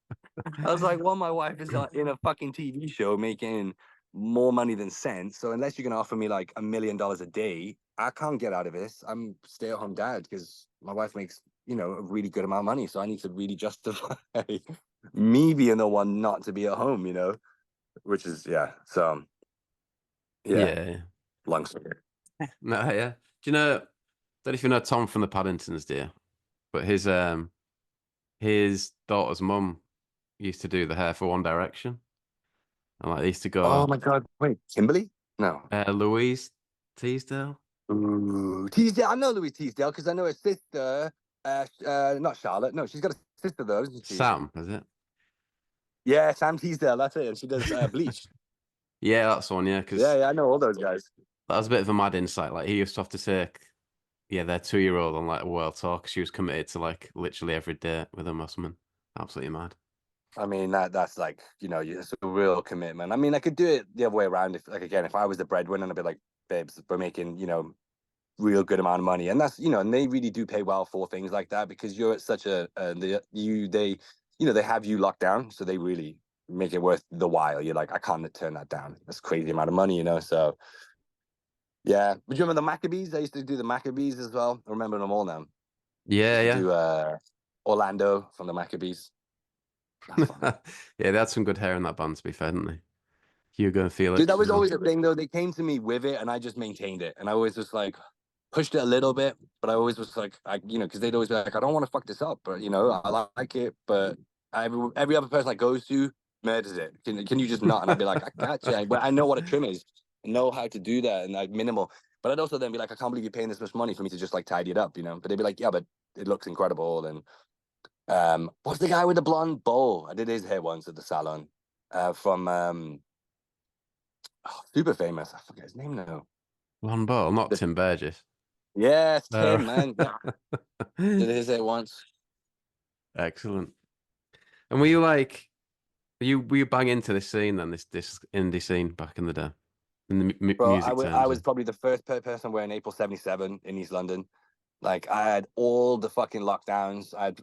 I was like, well, my wife is in a fucking TV show making more money than sense. So unless you're going to offer me like $1 million a day, I can't get out of this. I'm stay-at-home dad because my wife makes, a really good amount of money. So I need to really justify me being the one not to be at home, which is, yeah. So, yeah, Yeah. long story. No, yeah. Do you know, don't know if you know Tom from the Paddingtons, dear, but his daughter's mum used to do the hair for One Direction. And like they used to Oh go my God. Wait, Kimberly? No. Louise Teasdale. Ooh, Teasdale. I know Louise Teasdale because I know her sister. Not Charlotte. No, she's got a sister though, isn't she? Sam, is it? Yeah, Sam Teasdale. That's it. And she does Bleach. Yeah, that's one, yeah, because Yeah, I know all those guys. that was a bit of a mad insight. Like he used to have to take their 2-year-old on like a world tour 'cause she was committed to like literally every day with them or something. Absolutely mad. I mean, that's like, it's a real commitment. I mean, I could do it the other way around. If, like, again, if I was the breadwinner, I'd be like, babes, we're making, real good amount of money. And that's, and they really do pay well for things like that because you're at such they have you locked down. So they really make it worth the while. You're like, I can't turn that down. That's crazy amount of money, So, yeah. But you remember the Maccabees? I used to do the Maccabees as well. I remember them all now. Yeah, Used to yeah. do Orlando from the Maccabees. That's fun. Yeah, they had some good hair in that band, to be fair, didn't they? Hugo and Dude, Felix that as was well. always a thing though. They came to me with it and I just maintained it. And I always just like pushed it a little bit, but I always was like, because they'd always be like, I don't want to fuck this up, but I like it. But every other person I goes to murders it. Can you just not? And I'd be like, I gotcha. But I know what a trim is. I know how to do that and like minimal. But I'd also then be like, I can't believe you're paying this much money for me to just like tidy it up, But they'd be like, yeah, but it looks incredible. And what's the guy with the blonde bowl? I did his hair once at the salon. From super famous. I forget his name now. One ball, not The, Tim Burgess. yeah, it's Oh. Tim, man. Yeah, did his hair once. Excellent. And were you bang into this scene then, this indie scene back in the day, in the Bro, music I terms? was probably the first person wearing April 77 in East London. Like, I had all the fucking lockdowns. I had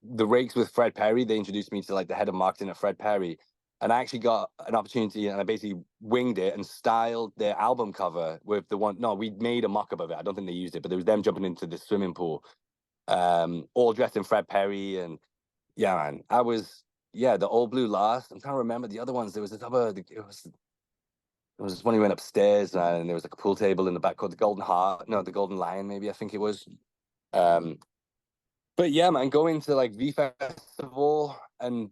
the Rakes with Fred Perry. They introduced me to like the head of marketing at Fred Perry. And I actually got an opportunity and I basically winged it and styled their album cover with the one. No, we made a mock up of it. I don't think they used it, but it was them jumping into the swimming pool, all dressed in Fred Perry. And yeah, man, the All Blue Last. I'm trying to remember the other ones. There was this other, it was when we went upstairs and there was like a pool table in the back called the Golden Heart. No, the Golden Lion, maybe I think it was. Um, but yeah, man, going to like V Festival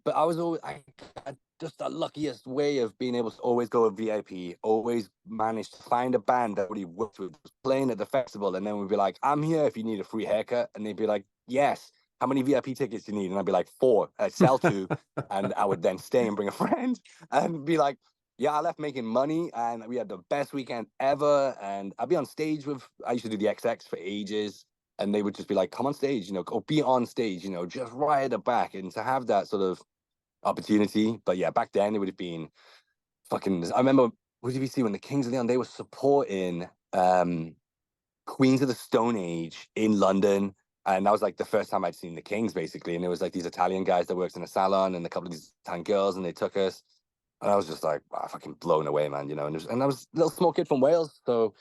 but I was always I had just the luckiest way of being able to always go a VIP, always manage to find a band that we worked with was playing at the festival, and then we'd be like, I'm here if you need a free haircut, and they'd be like, yes. How many VIP tickets do you need? And I'd be like, 4. I'd sell 2, and I would then stay and bring a friend, and be like, yeah, I left making money, and we had the best weekend ever. And I'd be on stage I used to do the XX for ages and they would just be like, come on stage, or be on stage, just right at the back. And to have that sort of opportunity. But yeah, back then it would have been fucking. I remember, what did we see when the Kings of Leon, they were supporting Queens of the Stone Age in London. And that was like the first time I'd seen the Kings, basically. And it was like these Italian guys that worked in a salon and a couple of these Italian girls, and they took us. And I was just like, wow, fucking blown away, man, And I was a little small kid from Wales. So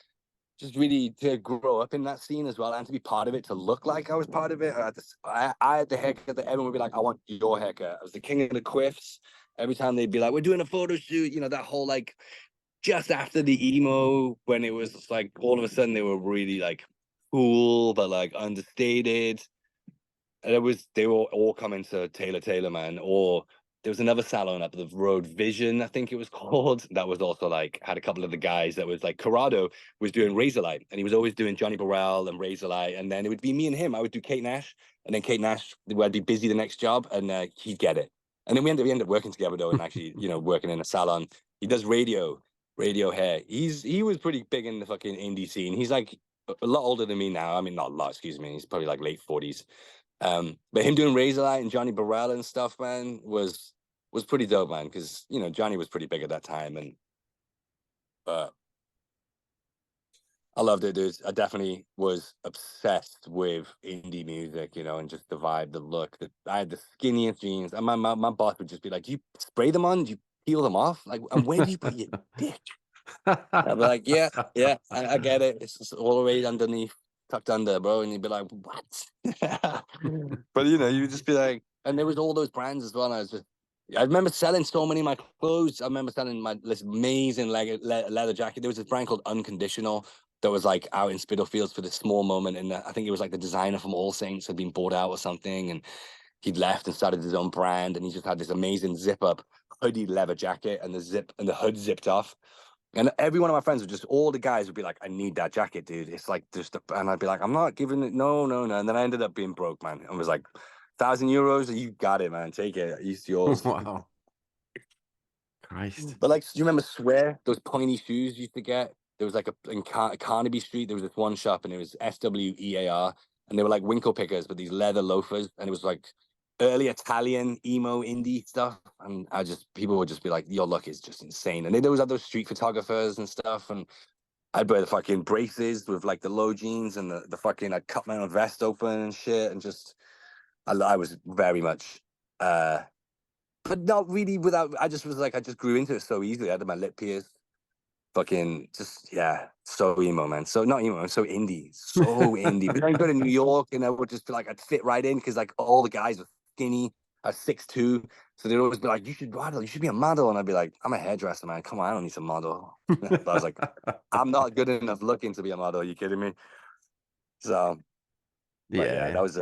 just really to grow up in that scene as well and to be part of it, to look like I was part of it. I had the haircut that everyone would be like, I want your haircut. I was the king of the quiffs. Every time they'd be like, we're doing a photo shoot, that whole like just after the emo when it was like all of a sudden they were really like cool but like understated. And they were all coming to Taylor, man. Or there was another salon up the road, Vision, I think it was called. That was also like had a couple of the guys that was like Corrado was doing Razorlight, and he was always doing Johnny Burrell and Razorlight, and then it would be me and him. I would do Kate Nash, and then Kate Nash, I'd be busy the next job, and he'd get it. And then we ended up working together though, and actually, working in a salon. He does radio hair. He was pretty big in the fucking indie scene. He's like a lot older than me now. I mean, not a lot, excuse me. He's probably like late 40s. But him doing Razorlight and Johnny Burrell and stuff, man, was pretty dope, man. Because Johnny was pretty big at that time, and but I loved it, dude. I definitely was obsessed with indie music, you know, and just the vibe, the look. I had the skinniest jeans, and my boss would just be like, "Do you spray them on? Do you peel them off? Like, and where do you put your dick?" I'd be like, "Yeah, yeah, I get it. It's just all the way underneath, tucked under, bro." And you'd be like, "What?" But you know, you'd just be like, and there was all those brands as well. And I remember selling so many of my clothes. I remember selling this amazing leather jacket. There was this brand called Unconditional that was like out in Spitalfields for this small moment, and I think it was like the designer from All Saints had been bought out or something, and he'd left and started his own brand, and he just had this amazing zip up hoodie leather jacket, and the hood zipped off. And every one of my friends would just, all the guys would be like, "I need that jacket, dude. It's like just," and I'd be like, "I'm not giving it, no, no, no." And then I ended up being broke, man. And was like, €1,000, you got it, man. Take it. It's yours. Wow. Christ. But like, do you remember Swear? Those pointy shoes you used to get? There was like in Carnaby Street, there was this one shop, and it was SWEAR, and they were like winkle pickers, but these leather loafers, and it was like early Italian emo indie stuff. And people would just be like, "Your luck is just insane." And then there was other street photographers and stuff, and I'd wear the fucking braces with like the low jeans and the fucking, I'd cut my own vest open and shit, and just I was very much but not really without. I just was like, I just grew into it so easily. I had my lip pierced. Fucking just, yeah, so emo, man. So not emo, so indie, so indie. But then I'd go to New York and I would just feel like I'd fit right in because like all the guys were skinny. I was 6'2", so they'd always be like, "You should model, you should be a model." And I'd be like, "I'm a hairdresser, man. Come on, I don't need to model." But I was like, "I'm not good enough looking to be a model. Are you kidding me?" So, but yeah, Yeah. that was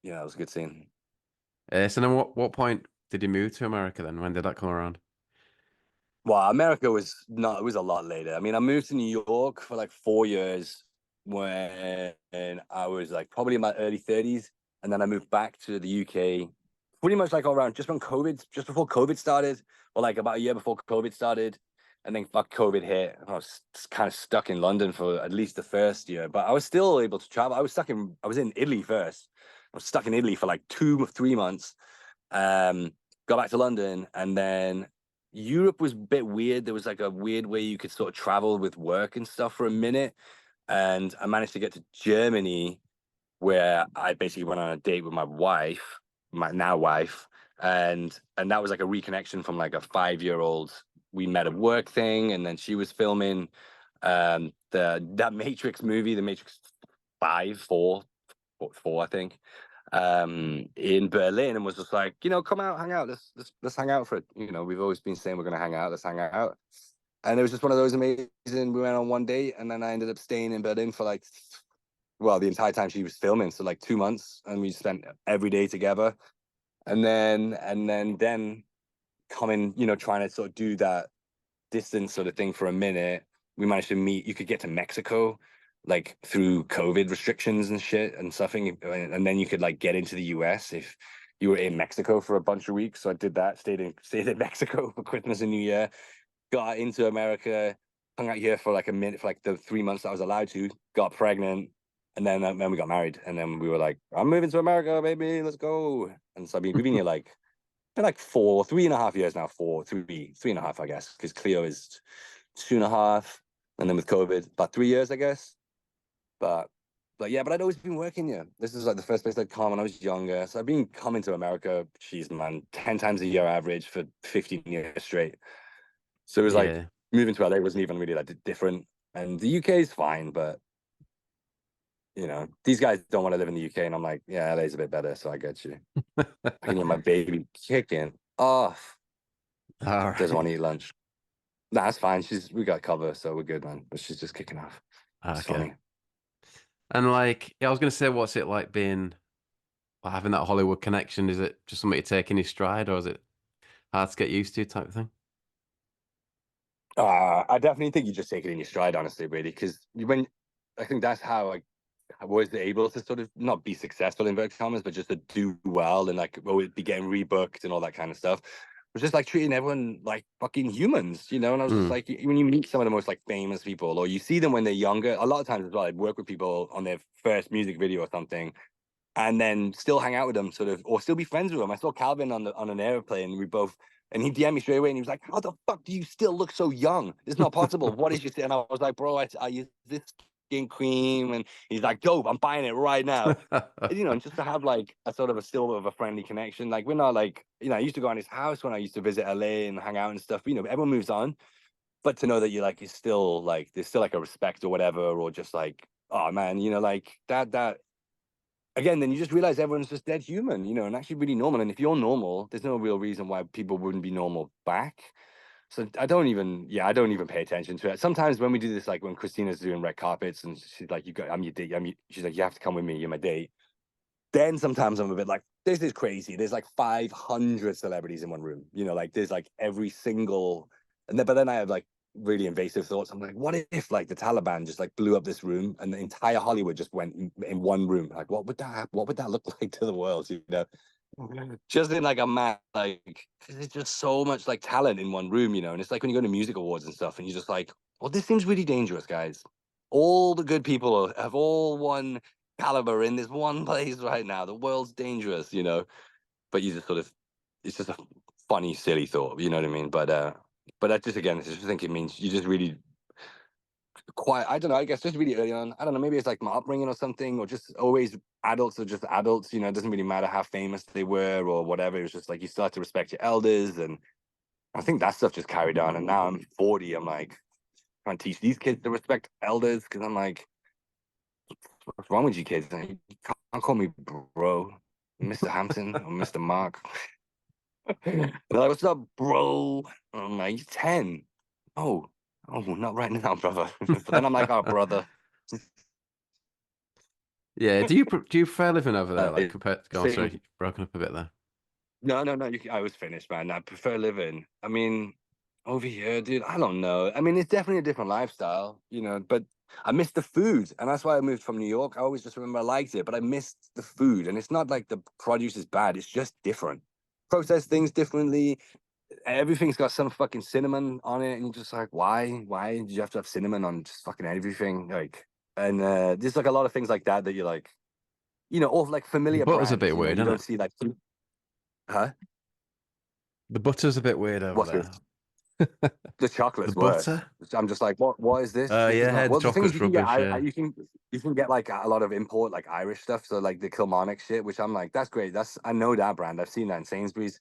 yeah, it was a good scene. So then what point did you move to America then? When did that come around? Well, America was not, it was a lot later. I mean, I moved to New York for like 4 years when I was like probably in my early 30s. And then I moved back to the UK pretty much like all around just before COVID started, or like about a year before COVID started. And then fuck, COVID hit. I was kind of stuck in London for at least the first year, but I was still able to travel. I was in Italy first. I was stuck in Italy for like 2 or 3 months. Got back to London, and then Europe was a bit weird. There was like a weird way you could sort of travel with work and stuff for a minute. And I managed to get to Germany, where I basically went on a date with my wife, my now wife, and that was like a reconnection from like a 5-year-old. We met at work thing, and then she was filming that Matrix movie, the Matrix 4, I think, in Berlin, and was just like, come out, hang out, let's hang out for it. We've always been saying we're gonna hang out, let's hang out. And it was just one of those amazing. We went on one date, and then I ended up staying in Berlin for like, well, the entire time she was filming, so like 2 months, and we spent every day together. And then coming, trying to sort of do that distance sort of thing for a minute. We managed to meet. You could get to Mexico like through COVID restrictions and shit and stuffing, and then you could like get into the US if you were in Mexico for a bunch of weeks. So I did that. Stayed in Mexico for Christmas and New Year. Got into America, hung out here for like a minute for like the 3 months that I was allowed to. Got pregnant, and then we got married. And then we were like, "I'm moving to America, baby. Let's go." And so we've been here like 3.5 years now. 3.5, I guess, because Cleo is 2.5, and then with COVID, about 3 years, I guess. But yeah, but I'd always been working here. This is like the first place I'd come when I was younger. So I've been coming to America, geez, man, 10 times a year average for 15 years straight. So it was like Yeah. moving to LA wasn't even really like different. And the UK is fine, but these guys don't want to live in the UK, and I'm like, yeah, LA's a bit better, so I get you. I can hear my baby kicking off. All Doesn't want right. to eat lunch. Nah, that's fine. We got cover, so we're good, man. But she's just kicking off. It's Okay. funny. And like, yeah, I was gonna say, what's it like being having that Hollywood connection? Is it just something you take in your stride, or is it hard to get used to type of thing? I definitely think you just take it in your stride, honestly, Brady, because when I think that's how I was able to sort of not be successful in inverted commas, but just to do well and like always be getting rebooked and all that kind of stuff. It was just like treating everyone like fucking humans, And I was just Mm. like, when you meet some of the most like famous people, or you see them when they're younger, a lot of times as well, I'd work with people on their first music video or something, and then still hang out with them, sort of, or still be friends with them. I saw Calvin on an airplane. We both And he DM'd me straight away, and he was like, "How the fuck do you still look so young? It's not possible. What is your?" And I was like, "Bro, I use this skin cream." And he's like, "Dope, I'm buying it right now." And, and just to have like a sort of a still of a friendly connection. Like we're not like, I used to go on his house when I used to visit LA and hang out and stuff. Everyone moves on, but to know that you're like, it's still like there's still like a respect or whatever, or just like, oh man, like that. Again, then you just realize everyone's just dead human, and actually really normal. And if you're normal, there's no real reason why people wouldn't be normal back. So I don't even pay attention to it. Sometimes when we do this, like when Christina's doing red carpets and she's like, I'm your date. She's like, you have to come with me. You're my date. Then sometimes I'm a bit like, this is crazy. There's like 500 celebrities in one room. Like there's like every single, but then I have like really invasive thoughts. I'm like, what if like the Taliban just like blew up this room and the entire Hollywood just went in one room? Like, what would that look like to the world? Just in like a mad, like, cause there's just so much like talent in one room, and it's like when you go to music awards and stuff, and you're just like, well, this seems really dangerous, guys. All the good people have all one caliber in this one place right now. The world's dangerous, but you just sort of, it's just a funny, silly thought, you know what I mean? But I just, again, I just think it means you just really quite, I don't know, I guess just really early on, I don't know, maybe it's like my upbringing or something, or just always adults are just adults, it doesn't really matter how famous they were or whatever. It was just like you start to respect your elders. And I think that stuff just carried on. And now I'm 40, I'm like trying to teach these kids to respect elders, because I'm like, what's wrong with you kids? You can't call me bro, Mr. Hampton or Mr. Mark. They're like, what's up, bro? I'm like, you're 10. Oh, not right now, brother. But then I'm like, oh, brother. Yeah. Do you prefer living over there, like compared to? Oh, sorry, Same. you've broken up a bit there. No. I was finished, man. I prefer living. I mean, over here, dude, I don't know. I mean, it's definitely a different lifestyle, but I miss the food. And that's why I moved from New York. I always just remember I liked it, but I missed the food. And it's not like the produce is bad, it's just different. Process things differently. Everything's got some fucking cinnamon on it. And you're just like, why? Why did you have to have cinnamon on just fucking everything? Like, and there's like a lot of things like that you're like, or like The familiar butter's a brands, bit weird, you isn't don't it? see like, huh? The butter's a bit weird over What's there. this? The The chocolate's worse. butter? I'm just like, what is this? This is Yeah, not. the Well, the thing is, chocolate's you can get rubbish. Yeah. you can get like a lot of import like Irish stuff. So like the Kilmarnock shit, which I'm like, that's great. I know that brand. I've seen that in Sainsbury's.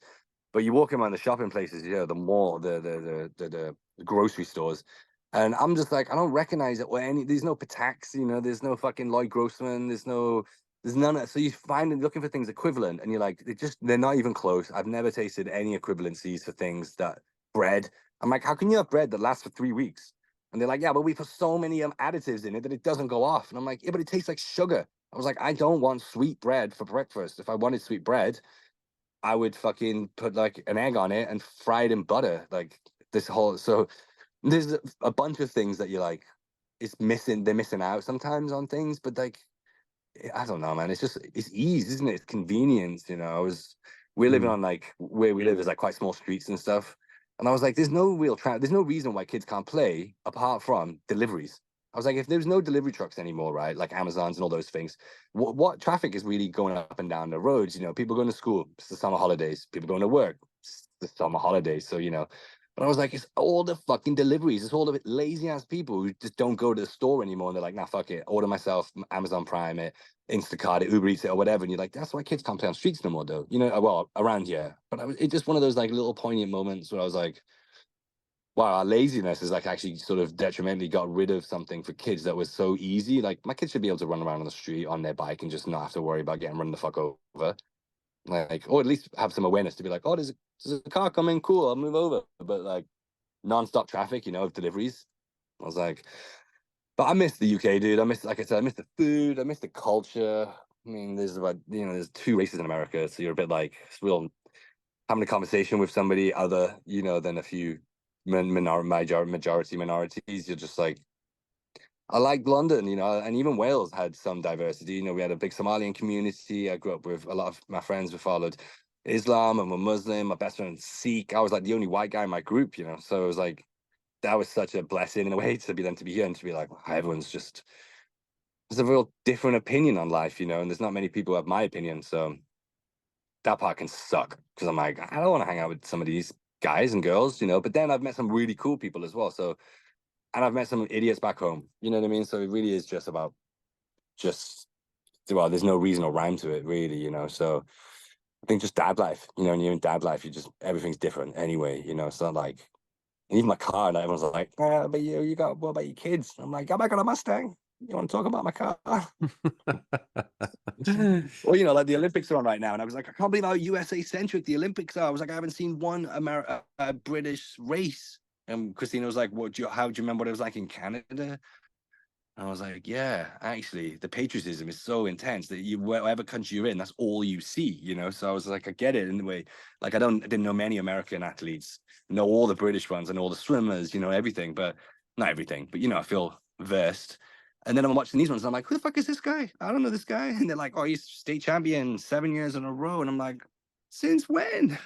But you walk around the shopping places, the mall, the grocery stores, and I'm just like, I don't recognize it. Or there's no Patax, there's no fucking Lloyd Grossman, there's none of. So you find looking for things equivalent, and you're like, they're not even close. I've never tasted any equivalencies for things that bread. I'm like, how can you have bread that lasts for 3 weeks? And they're like, yeah, but we put so many additives in it that it doesn't go off. And I'm like, yeah, but it tastes like sugar. I was like, I don't want sweet bread for breakfast. If I wanted sweet bread, I would fucking put like an egg on it and fry it in butter. Like this whole, so there's a bunch of things that you're like, they're missing out sometimes on things, but like, I don't know, man. It's ease, isn't it? It's convenience, we're living Mm. on like, where we live is like quite small streets and stuff. And I was like, there's no there's no reason why kids can't play apart from deliveries. I was like, if there's no delivery trucks anymore, right? Like Amazons and all those things, what traffic is really going up and down the roads? People going to school, it's the summer holidays, people going to work, it's the summer holidays. So, but I was like, it's all the fucking deliveries. It's all the lazy ass people who just don't go to the store anymore. And they're like, nah, fuck it. Order myself, Amazon Prime it, Instacart it, Uber Eats it, or whatever. And you're like, that's why kids can't play on streets no more, though. Well, around here. But it's just one of those like little poignant moments where I was like, wow, our laziness has like actually sort of detrimentally got rid of something for kids that was so easy. Like my kids should be able to run around on the street on their bike and just not have to worry about getting run the fuck over. Like, or at least have some awareness to be like, oh, there's a car coming, cool, I'll move over. But like non-stop traffic, of deliveries. I was like, but I miss the UK, dude. Like I said, I miss the food, I miss the culture. I mean, there's two races in America, so you're a bit like it's real having a conversation with somebody other, than a few minorities. You're just like, I like London, and even Wales had some diversity. We had a big Somalian community. I grew up with a lot of my friends who followed Islam and were Muslim. My best friend Sikh. I was like the only white guy in my group, So it was like that was such a blessing in a way to be here and to be like, wow, everyone's just there's a real different opinion on life, and there's not many people who have my opinion. So that part can suck because I'm like, I don't want to hang out with some of these guys and girls, you know. But then I've met some really cool people as well. So, and I've met some idiots back home. You know what I mean? So it really is just about just well, there's no reason or rhyme to it, really, you know. So I think just dad life, you know, and you're in dad life, you just everything's different anyway, you know. It's not like even my car, and everyone's like, but you got what about your kids? I'm like, I got a Mustang. You want to talk about my car? Well, you know, like the Olympics are on right now, and I was like, I can't believe how USA centric the Olympics are. I was like, I haven't seen one British race. And Christina was like, how do you remember what it was like in Canada? I was like, yeah, actually, the patriotism is so intense that whatever country you're in, that's all you see, you know. So I was like, I get it in a way. Like, I didn't know many American athletes, know all the British ones and all the swimmers, you know, everything, but not everything, but you know, I feel versed. And then I'm watching these ones, and I'm like, who the fuck is this guy? I don't know this guy. And they're like, oh, he's state champion 7 years in a row. And I'm like, since when?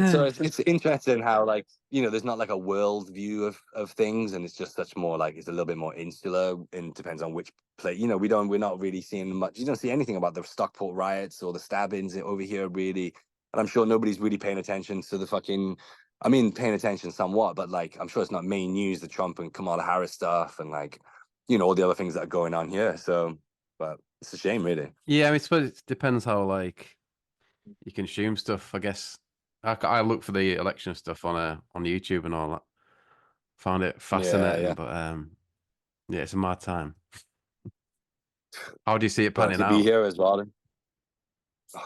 So it's interesting how, like, you know, there's not like a world view of things, and it's just such more like it's a little bit more insular, and depends on which place. You know, we're not really seeing much. You don't see anything about the Stockport riots or the stabbings over here, really. And I'm sure nobody's really paying attention to the fucking. I mean, paying attention somewhat, but like, I'm sure it's not main news, the Trump and Kamala Harris stuff, and like, you know, all the other things that are going on here. So, but it's a shame, really. Yeah, I mean, I suppose it depends how like you consume stuff. I guess I look for the election stuff on YouTube and all that. Found it Yeah, fascinating, yeah. but yeah, it's a mad time. How do you see it But panning to be out? here as well,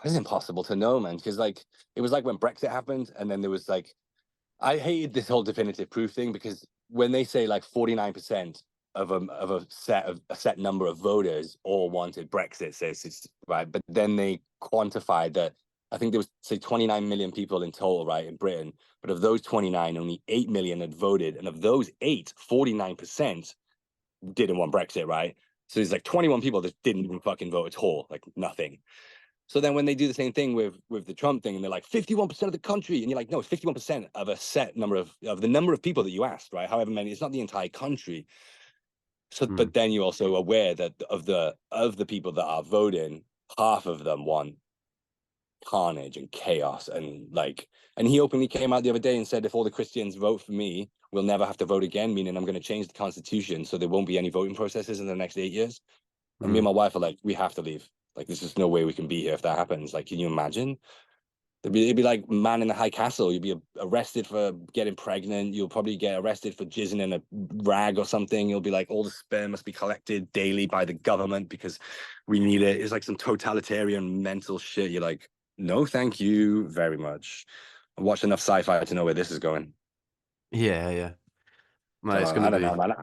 it's impossible to know, man. Because like it was like when Brexit happened, and then there was like I hated this whole definitive proof thing, because when they say like 49% of a set number of voters all wanted Brexit, says it's right, but then they quantified that I think there was say 29 million people in total, right, in Britain, but of those 29, only 8 million had voted, and of those 8, 49% didn't want Brexit, right? So there's like 21 people that didn't even fucking vote at all, like nothing. So then when they do the same thing with the Trump thing, and they're like 51% of the country, and you're like, no, it's 51% of a set number of the number of people that you asked, right? However many, it's not the entire country. So, but then you're also aware that of the people that are voting, half of them want carnage and chaos, and like, and he openly came out the other day and said, if all the Christians vote for me, we'll never have to vote again, meaning I'm going to change the constitution so there won't be any voting processes in the next 8 years. And me and my wife are like, we have to leave. Like, there's just no way we can be here if that happens. Like, can you imagine? It'd be like Man in the High Castle. You'd be arrested for getting pregnant. You'll probably get arrested for jizzing in a rag or something. You'll be like, all the sperm must be collected daily by the government because we need it. It's like some totalitarian mental shit. You're like, no, thank you very much. I watched enough sci-fi to know where this is going. Yeah, yeah. No, So it's gonna I don't know, be. man.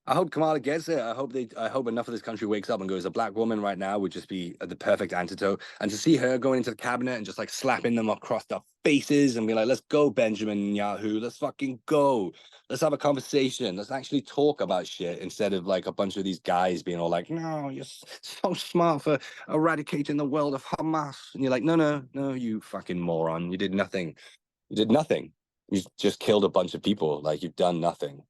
I hope Kamala gets it. I hope enough of this country wakes up and goes, a black woman right now would just be the perfect antidote. And to see her going into the cabinet and just like slapping them across their faces and be like, let's go, Benjamin Yahoo. Let's fucking go. Let's have a conversation. Let's actually talk about shit instead of like a bunch of these guys being all like, no, you're so smart for eradicating the world of Hamas. And you're like, no, you fucking moron. You did nothing. You did nothing. You just killed a bunch of people. Like, you've done nothing.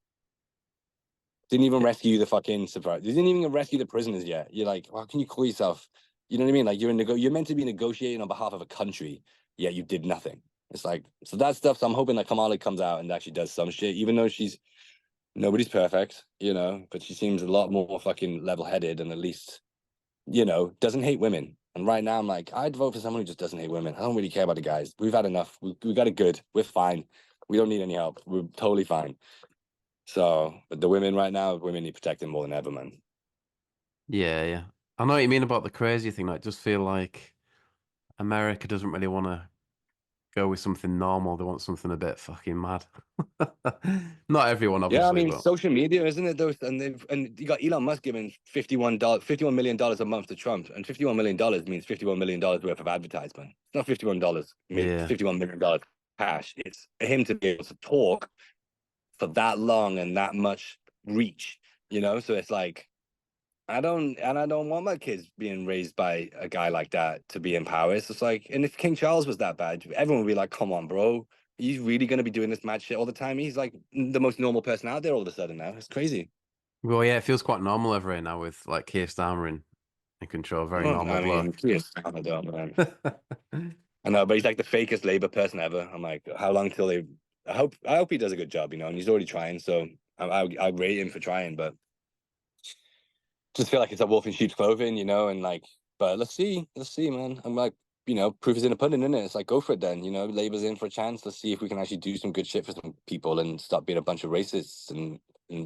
Didn't even rescue the fucking surprise. They didn't even rescue the prisoners yet. You're like, how can you call yourself? You know what I mean? Like, you're meant to be negotiating on behalf of a country, yet you did nothing. It's like, so that stuff. So I'm hoping that Kamala comes out and actually does some shit, even though nobody's perfect, you know, but she seems a lot more fucking level-headed, and at least, you know, doesn't hate women. And right now I'm like, I'd vote for someone who just doesn't hate women. I don't really care about the guys. We've had enough. We got it good. We're fine. We don't need any help. We're totally fine. So, but the women right now, women need protecting more than ever, man. Yeah, yeah. I know what you mean about the crazy thing. Like, just feel like America doesn't really want to go with something normal. They want something a bit fucking mad. Not everyone, Yeah, I obviously, mean, but social media, isn't it? Those and you got Elon Musk giving $51 million a month to Trump, and $51 million means $51 million worth of advertisement. It's not yeah, $51 million cash. It's for him to be able to talk for that long and that much reach, you know. So it's like, I don't want my kids being raised by a guy like that to be in power. It's just like, and if King Charles was that bad, everyone would be like, come on, bro. He's really going to be doing this mad shit all the time. He's like the most normal person out there all of a sudden now. It's crazy. well, yeah, it feels quite normal over here now with like Keir Starmer in control. Very Well, normal I mean, bloke. yes, I don't, man. I know, but he's like the fakest Labour person ever. I'm like, how long till they? I hope he does a good job, you know, and he's already trying. So I rate him for trying, but just feel like it's a wolf in sheep's clothing, you know, and like, but let's see, man. I'm like, you know, proof is in the pudding, isn't it? It's like, go for it then, you know, Labour's in for a chance. Let's see if we can actually do some good shit for some people and stop being a bunch of racists and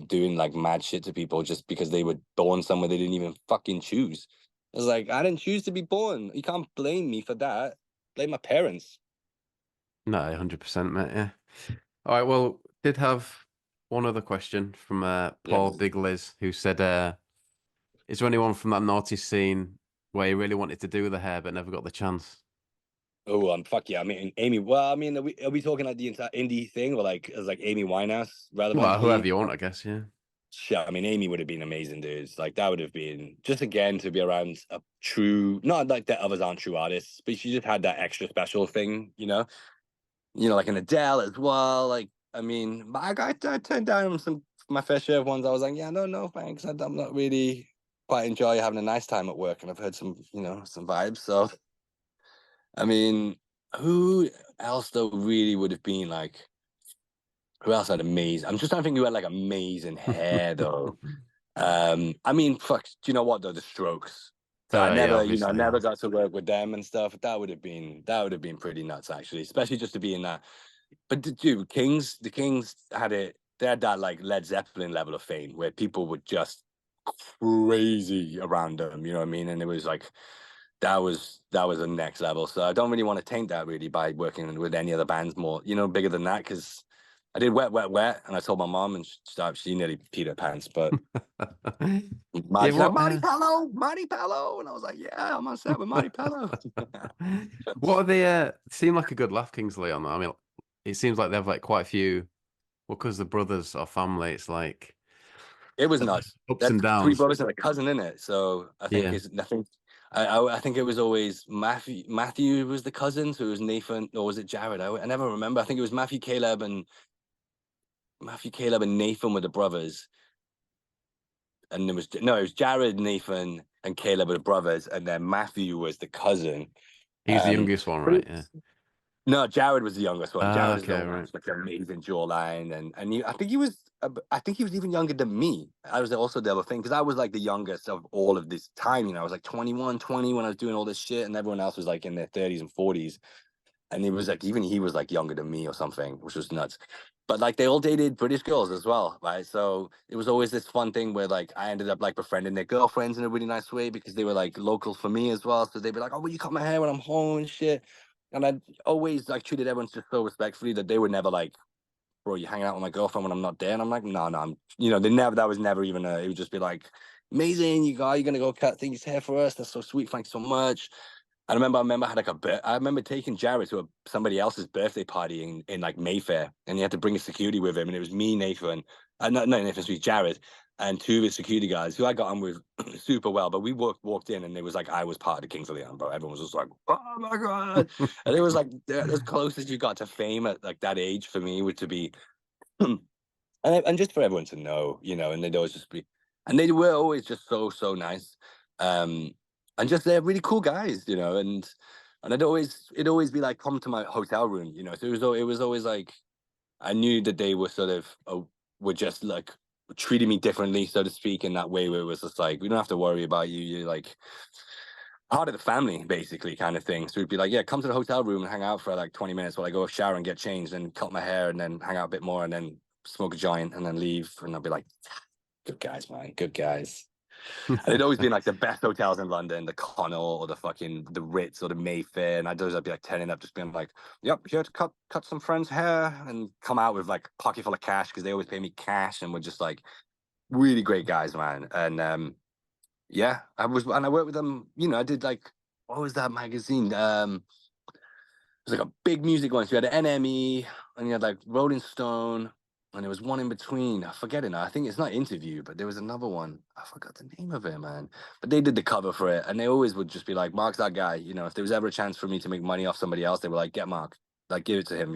doing like mad shit to people just because they were born somewhere they didn't even fucking choose. It's like, I didn't choose to be born. You can't blame me for that. Blame my parents. No, 100%, mate. Yeah. All right. Well, did have one other question from Yeah. Paul Big Liz, who said, "Is there anyone from that naughty scene where you really wanted to do the hair but never got the chance?" Oh, fuck yeah. I mean, Amy. Well, I mean, are we talking like the entire indie thing, or like as like Amy Winehouse Well, whoever relevantly? you want, I guess. Yeah. Shit, I mean, Amy would have been amazing, dudes. Like that would have been just again to be around a true, not like that others aren't true artists, but she just had that extra special thing, you know. Like an Adele as well. Like, I mean, I turned down some my fair share of ones. I was like, yeah, no, thanks. I'm not really quite enjoy having a nice time at work, and I've heard some, some vibes. So, I mean, who else though really would have been like? Who else had amazing? I'm just trying to think who had like amazing hair though. I mean, fuck. Do you know what though? The Strokes. So I Yeah, never, I obviously. never got to work with them and stuff. That would have been pretty nuts actually, especially just to be in that. But dude, the Kings had it. They had that like Led Zeppelin level of fame where people were just crazy around them. You know what I mean? And it was like that was the next level. So I don't really want to taint that really by working with any other bands more, bigger than that because I did Wet, Wet, Wet, and I told my mom, and she nearly peed her pants. But Yeah. She's like, What? Marty Pello, and I was like, yeah, I'm on set with Marty Pello. What are they? Seem like a good laugh, Kingsley. On that. I mean, it seems like they have like quite a few. Well, because the brothers or family, it's like It was nuts. ups That's and three downs. brothers and a cousin in it. So I think Yeah. it's nothing. I think it was always Matthew. Matthew was the cousin, so it was Nathan, or was it Jared? I never remember. I think it was Matthew, Caleb, and Nathan were the brothers, and it was Jared, Nathan, and Caleb were the brothers, and then Matthew was the cousin. He's the Um, youngest one, but right? Yeah. no, Jared was the youngest one. Ah, Jared is the okay, one right. with like an amazing jawline, and I think he was even younger than me. I was also the other thing because I was like the youngest of all of this time. I was like 21, 20 when I was doing all this shit, and everyone else was like in their 30s and 40s. And it was like even he was like younger than me or something, which was nuts. But like they all dated British girls as well, right? So it was always this fun thing where like I ended up like befriending their girlfriends in a really nice way because they were like local for me as well. So they'd be like, "Oh, will you cut my hair when I'm home and shit?" And I always like treated everyone just so respectfully that they were never like, "Bro, you hanging out with my girlfriend when I'm not there?" And I'm like, "No, no, they never. That was never even it would just be like, amazing, you're gonna go cut things hair for us. That's so sweet. Thanks so much." I remember I had like I remember taking Jared to somebody else's birthday party in like Mayfair, and he had to bring a security with him, and it was me, Nathan, no, Nathan, sweet Jared, and two of his security guys who I got on with super well. But we walked in, and it was like I was part of the Kings of Leon, bro. Everyone was just like, "Oh my god!" And it was like as close as you got to fame at like that age for me would to be, and just for everyone to know, and they'd always just be, and they were always just so nice. Um, and just they're really cool guys, and it'd always be like come to my hotel room, So it was always like I knew that they were sort of were just like treating me differently, so to speak, in that way where it was just like we don't have to worry about you. You're like part of the family, basically, kind of thing. So we'd be like, yeah, come to the hotel room and hang out for like 20 minutes while I go shower and get changed and cut my hair and then hang out a bit more and then smoke a joint and then leave. And I'd be like, good guys, man, good guys. And it'd always been like the best hotels in London, the Connaught or the Ritz or the Mayfair. And I'd be like turning up, just being like, yep, here to cut some friends' hair and come out with like a pocket full of cash because they always pay me cash and we're just like really great guys, man. And yeah, I worked with them, I did like what was that magazine? It was like a big music one. So you had an NME and you had like Rolling Stone, and there was one in between. I forget it now. I think it's not Interview, but there was another one. I forgot the name of it, man. But they did the cover for it, and they always would just be like, "Mark's that guy." If there was ever a chance for me to make money off somebody else, they were like, "Get Mark, like give it to him,"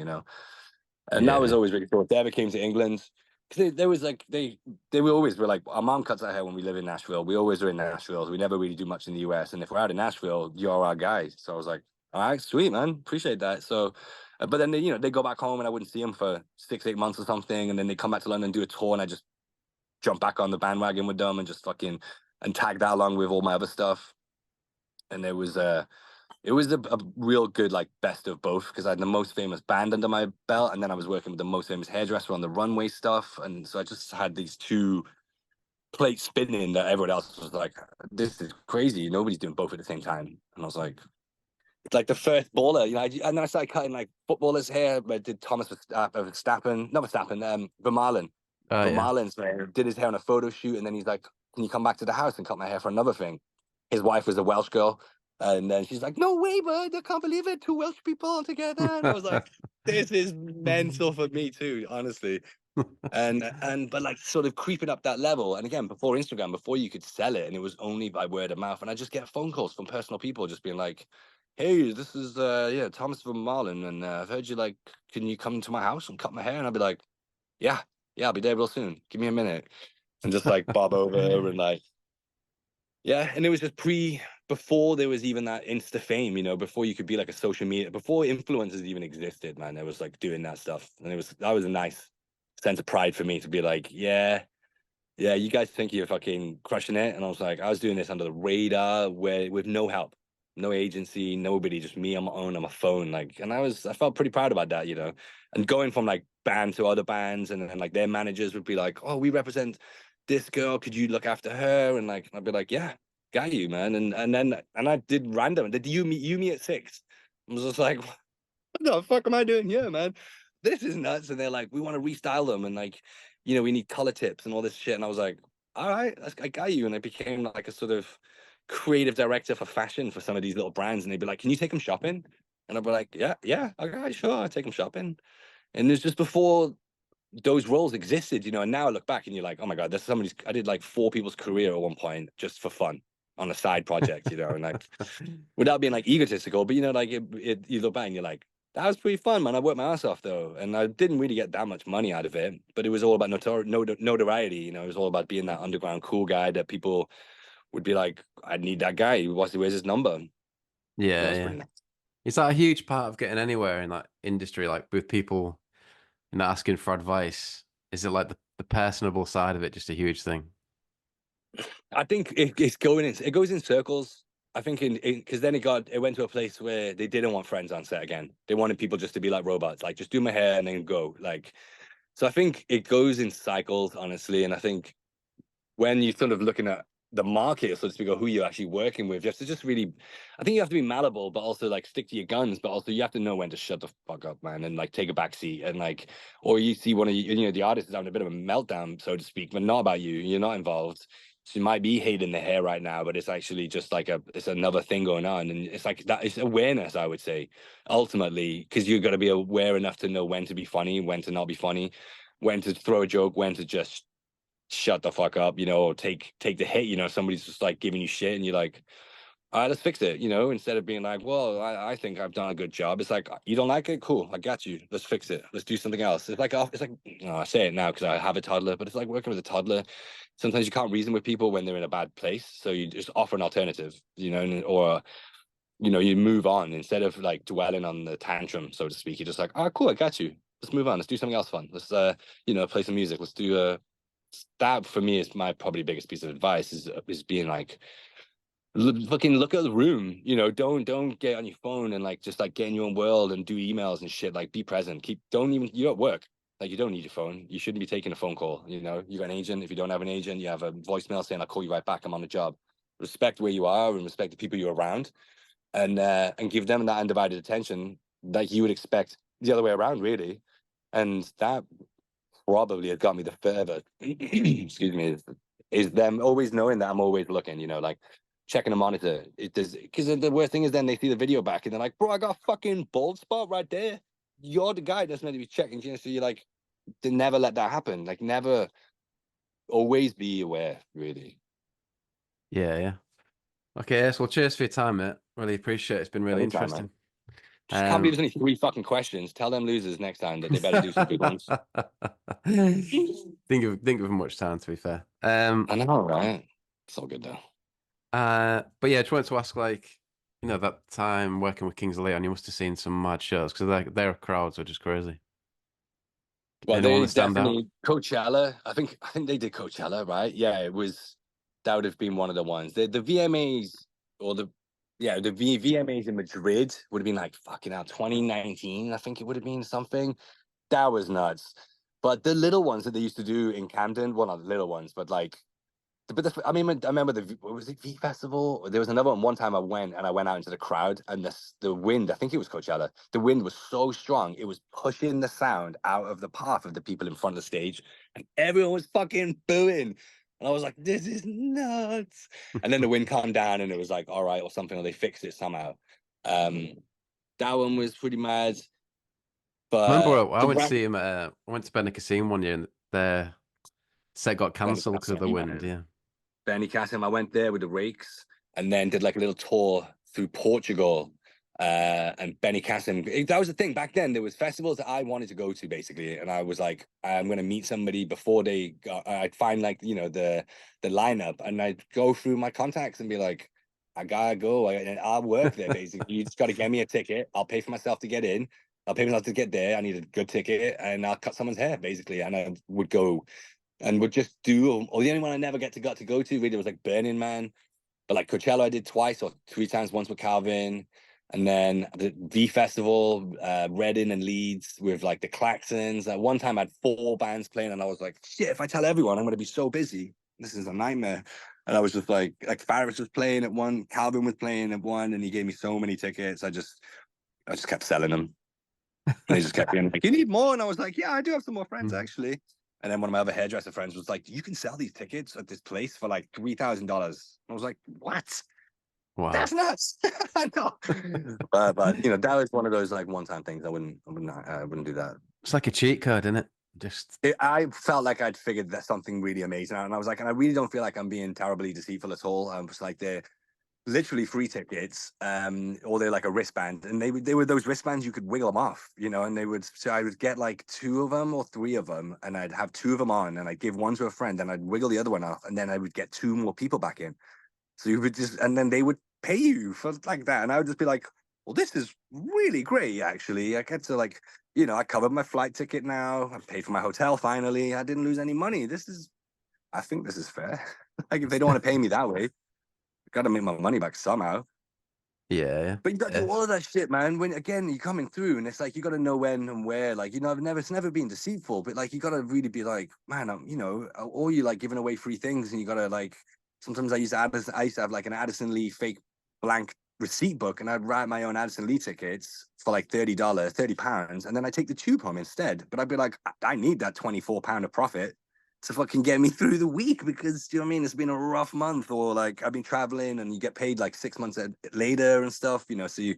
And that was Yeah. always really cool. If they ever came to England, because there was like they were always were like, our mom cuts our hair when we live in Nashville. We always are in Nashville. So we never really do much in the US. And if we're out in Nashville, you're our guy. So I was like, All right, sweet, man. Appreciate that. So, but then they go back home and I wouldn't see them for 6, 8 months or something, and then they come back to London and do a tour, and I just jump back on the bandwagon with them and just fucking and tag that along with all my other stuff. And it was a real good like best of both because I had the most famous band under my belt, and then I was working with the most famous hairdresser on the runway stuff, and so I just had these two plates spinning that everyone else was like, "This is crazy. Nobody's doing both at the same time." And I was like, "It's like the first baller," and then I started cutting like footballers' hair. I did Thomas Verstappen, not Verstappen, Vermaelen. Oh yeah. Vermaelen's hair, did his hair on a photo shoot, and then he's like, "Can you come back to the house and cut my hair for another thing?" His wife was a Welsh girl, and then she's like, "No way, bud! I can't believe it. Two Welsh people together." And I was like, "This is mental for me too, honestly." And but like sort of creeping up that level. And again, before Instagram, before you could sell it, and it was only by word of mouth. And I just get phone calls from personal people just being like, "Hey, this is yeah, Thomas from Marlin, and I've heard you like, can you come to my house and cut my hair?" And I'd be like, "Yeah, yeah, I'll be there real soon. Give me a minute." And just like bob over and like, yeah. And it was just before there was even that Insta fame, before you could be like a social media, before influencers even existed, man, there was like doing that stuff. And that was a nice sense of pride for me to be like, yeah, yeah, you guys think you're fucking crushing it. And I was like, I was doing this under the radar with no help, no agency, nobody, just me on my own on my phone. Like, and I felt pretty proud about that, and going from like band to other bands, and then like their managers would be like, "Oh, we represent this girl. Could you look after her?" And like, I'd be like, "Yeah, got you, man." And I did random. Did you me at 6? I was just like, "What the fuck am I doing here, man? This is nuts." And they're like, "We want to restyle them, and like, we need color tips and all this shit." And I was like, "All right, I got you." And I became like a sort of creative director for fashion for some of these little brands. And they'd be like, "Can you take them shopping?" And I'd be like, "Yeah, yeah, okay, sure, I'll take them shopping." And it's just before those roles existed, and now I look back and you're like, "Oh my God, I did like 4 people's career at one point just for fun on a side project, and like without being like egotistical, but like you look back and you're like, that was pretty fun, man. I worked my ass off though. And I didn't really get that much money out of it, but it was all about notoriety, it was all about being that underground cool guy that people would be like, I need that guy. Where's his number? That Yeah, was yeah. pretty nice. Is that a huge part of getting anywhere in that industry, like with people, asking for advice? Is it like the personable side of it just a huge thing? I think it goes in circles. I think because then it went to a place where they didn't want friends on set again. They wanted people just to be like robots, like just do my hair and then go. Like, so I think it goes in cycles, honestly. And I think when you're sort of looking at the market, so to speak, or who you're actually working with, you have to just really, I think you have to be malleable, but also like stick to your guns, but also you have to know when to shut the fuck up, man, and like take a back seat. And like, or you see one of the artists is having a bit of a meltdown, so to speak, but not about you. You're not involved. So you might be hating the hair right now, but it's actually just like it's another thing going on. And it's like that, it's awareness, I would say, ultimately, because you've got to be aware enough to know when to be funny, when to not be funny, when to throw a joke, when to just shut the fuck up, or take the hit. Somebody's just like giving you shit, and you're like, all right, let's fix it. Instead of being like, well, I think I've done a good job. It's like, you don't like it, cool, I got you. Let's fix it. Let's do something else. It's like I say it now because I have a toddler, but it's like working with a toddler. Sometimes you can't reason with people when they're in a bad place, so you just offer an alternative, or you move on instead of like dwelling on the tantrum, so to speak. You're just like, oh, cool, I got you. Let's move on. Let's do something else fun. Let's play some music. Let's do that for me is my probably biggest piece of advice is being like fucking look at the room, don't get on your phone and like just like get in your own world and do emails and shit. Like be present, you're at work, like you don't need your phone, you shouldn't be taking a phone call. You got an agent. If you don't have an agent, you have a voicemail saying I'll call you right back, I'm on the job. Respect where you are and respect the people you're around, and give them that undivided attention that you would expect the other way around, really. And that probably has got me the further excuse me, is them always knowing that I'm always looking, like checking a monitor. It does, because the worst thing is then they see the video back and they're like, bro, I got a fucking bald spot right there. You're the guy that's meant to be checking. So you're like, they never let that happen. Like never, always be aware, really. Yeah, yeah. Okay, yes. Well, cheers for your time, mate. Really appreciate it. It's been really Anytime, man. interesting. Just can't believe Um, there's only 3 fucking questions. Tell them losers next time that they better do some good ones. Think of much time to be fair. I know, right? It's all good though. But yeah, I just wanted to ask, like, You know, that time working with Kings of Leon, you must have seen some mad shows because their crowds are just crazy. Well, Anyone they that stand out? definitely Coachella. I think they did Coachella, right? Yeah, it was that would have been one of the ones. The VMAs or the yeah the VMAs in Madrid would have been like fucking out 2019. I think it would have been something that was nuts. But the little ones that they used to do in Camden, well, not the little ones, but like I mean, I remember what was it, V Festival? There was another one. One time I went and I went out into the crowd, and the wind, I think it was Coachella. The wind was so strong, it was pushing the sound out of the path of the people in front of the stage, and everyone was fucking booing. And I was like, this is nuts. And then the wind calmed down, and it was like, all right, or something, or they fixed it somehow. Um, that one was pretty mad. Remember, But I the went to rap, see him. I went to Benny Casino one year, and their set got Benny cancelled because of the wind. Cassim, Yeah. Benny Cassim, I went there with the Rakes and then did like a little tour through Portugal. And Benny Cassim, that was the thing back then. There was festivals that I wanted to go to basically, and I was like, I'm gonna meet somebody before they got. I'd find like the lineup, and I'd go through my contacts and be like, I gotta go, and I'll work there basically. You just gotta get me a ticket. I'll pay for myself to get in. I'll pay myself to get there. I need a good ticket, and I'll cut someone's hair basically, and I would go and would just do. Or the only one I never got to go to really was like Burning Man, but like Coachella I did twice or three times, once with Calvin, and then the V Festival, Reading and Leeds with like the Claxons. One time I had 4 bands playing, and I was like, shit, if I tell everyone, I'm gonna be so busy. This is a nightmare. And I was just like Faris was playing at one, Calvin was playing at one, and he gave me so many tickets. I just kept selling them. And they just kept being like, you need more? And I was like, yeah, I do have some more friends Mhm. actually. And then one of my other hairdresser friends was like, you can sell these tickets at this place for like $3,000. I was like, what? Wow. That's nuts. I know. But that was one of those like one-time things. I wouldn't do that. It's like a cheat code, isn't it? Just I felt like I'd figured that something really amazing out, and I was like, and I really don't feel like I'm being terribly deceitful at all. I'm just like they're literally free tickets, or they're like a wristband, and they were those wristbands you could wiggle them off, and they would. So I would get like 2 of them or 3 of them, and I'd have 2 of them on, and I'd give one to a friend, and I'd wiggle the other one off, and then I would get 2 more people back in. So you would just, and then they would pay you for like that, and I would just be like, well, this is really great, actually. I get to like, I covered my flight ticket now. I paid for my hotel finally. I didn't lose any money. I think this is fair. Like if they don't want to pay me that way, got to make my money back somehow. yeah, But you got to do yeah. all of that shit, man. When again you're coming through, and it's like you got to know when and where. Like it's never been deceitful, but like you got to really be like, man, or you like giving away free things, and you got to like. Sometimes I used to have like an Addison Lee fake blank receipt book, and I'd write my own Addison Lee tickets for like £30, and then I take the tube home instead. But I'd be like, I need that £24 of profit to fucking get me through the week because do you know what I mean? It's been a rough month, or like I've been traveling and you get paid like 6 months later and stuff, so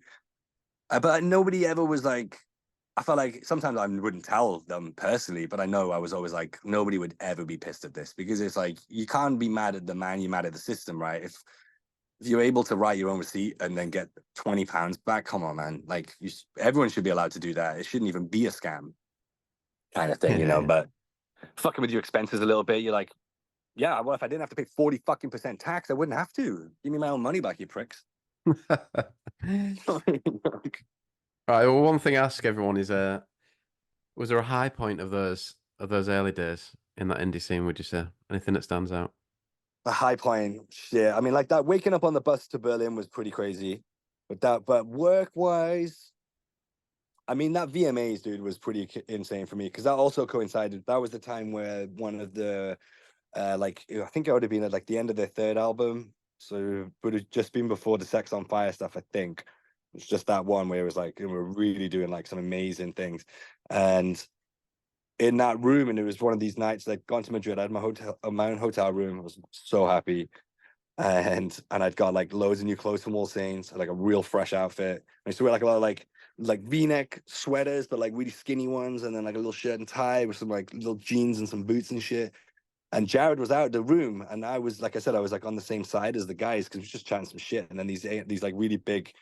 but nobody ever was like, I felt like sometimes I wouldn't tell them personally, but I know I was always like, nobody would ever be pissed at this because it's like, you can't be mad at the man, you're mad at the system, right? If you're able to write your own receipt and then get £20 back, come on, man. Like everyone should be allowed to do that. It shouldn't even be a scam kind of thing, Yeah, but fucking with your expenses a little bit. You're like, yeah, well, if I didn't have to pay 40 fucking percent tax, I wouldn't have to. Give me my own money back, you pricks. yeah. Right. Well, one thing I ask everyone is, was there a high point of those early days in that indie scene? Would you say anything that stands out? A high point, shit. I mean, like that waking up on the bus to Berlin was pretty crazy. But work wise, I mean, that VMAs, dude, was pretty insane for me because that also coincided. That was the time where one of the like I think it would have been at like the end of their third album. So it would have just been before the Sex on Fire stuff, I think. It's just that one where it was like we're really doing like some amazing things. And in that room, and it was one of these nights like gone to Madrid. I had my own hotel room. I was so happy. And I'd got like loads of new clothes from All Saints, like a real fresh outfit. I used to wear like a lot of like V-neck sweaters, but like really skinny ones, and then like a little shirt and tie with some like little jeans and some boots and shit. And Jared was out of the room, and I was, like I said, I was like on the same side as the guys because we were just chatting some shit. And then these like really big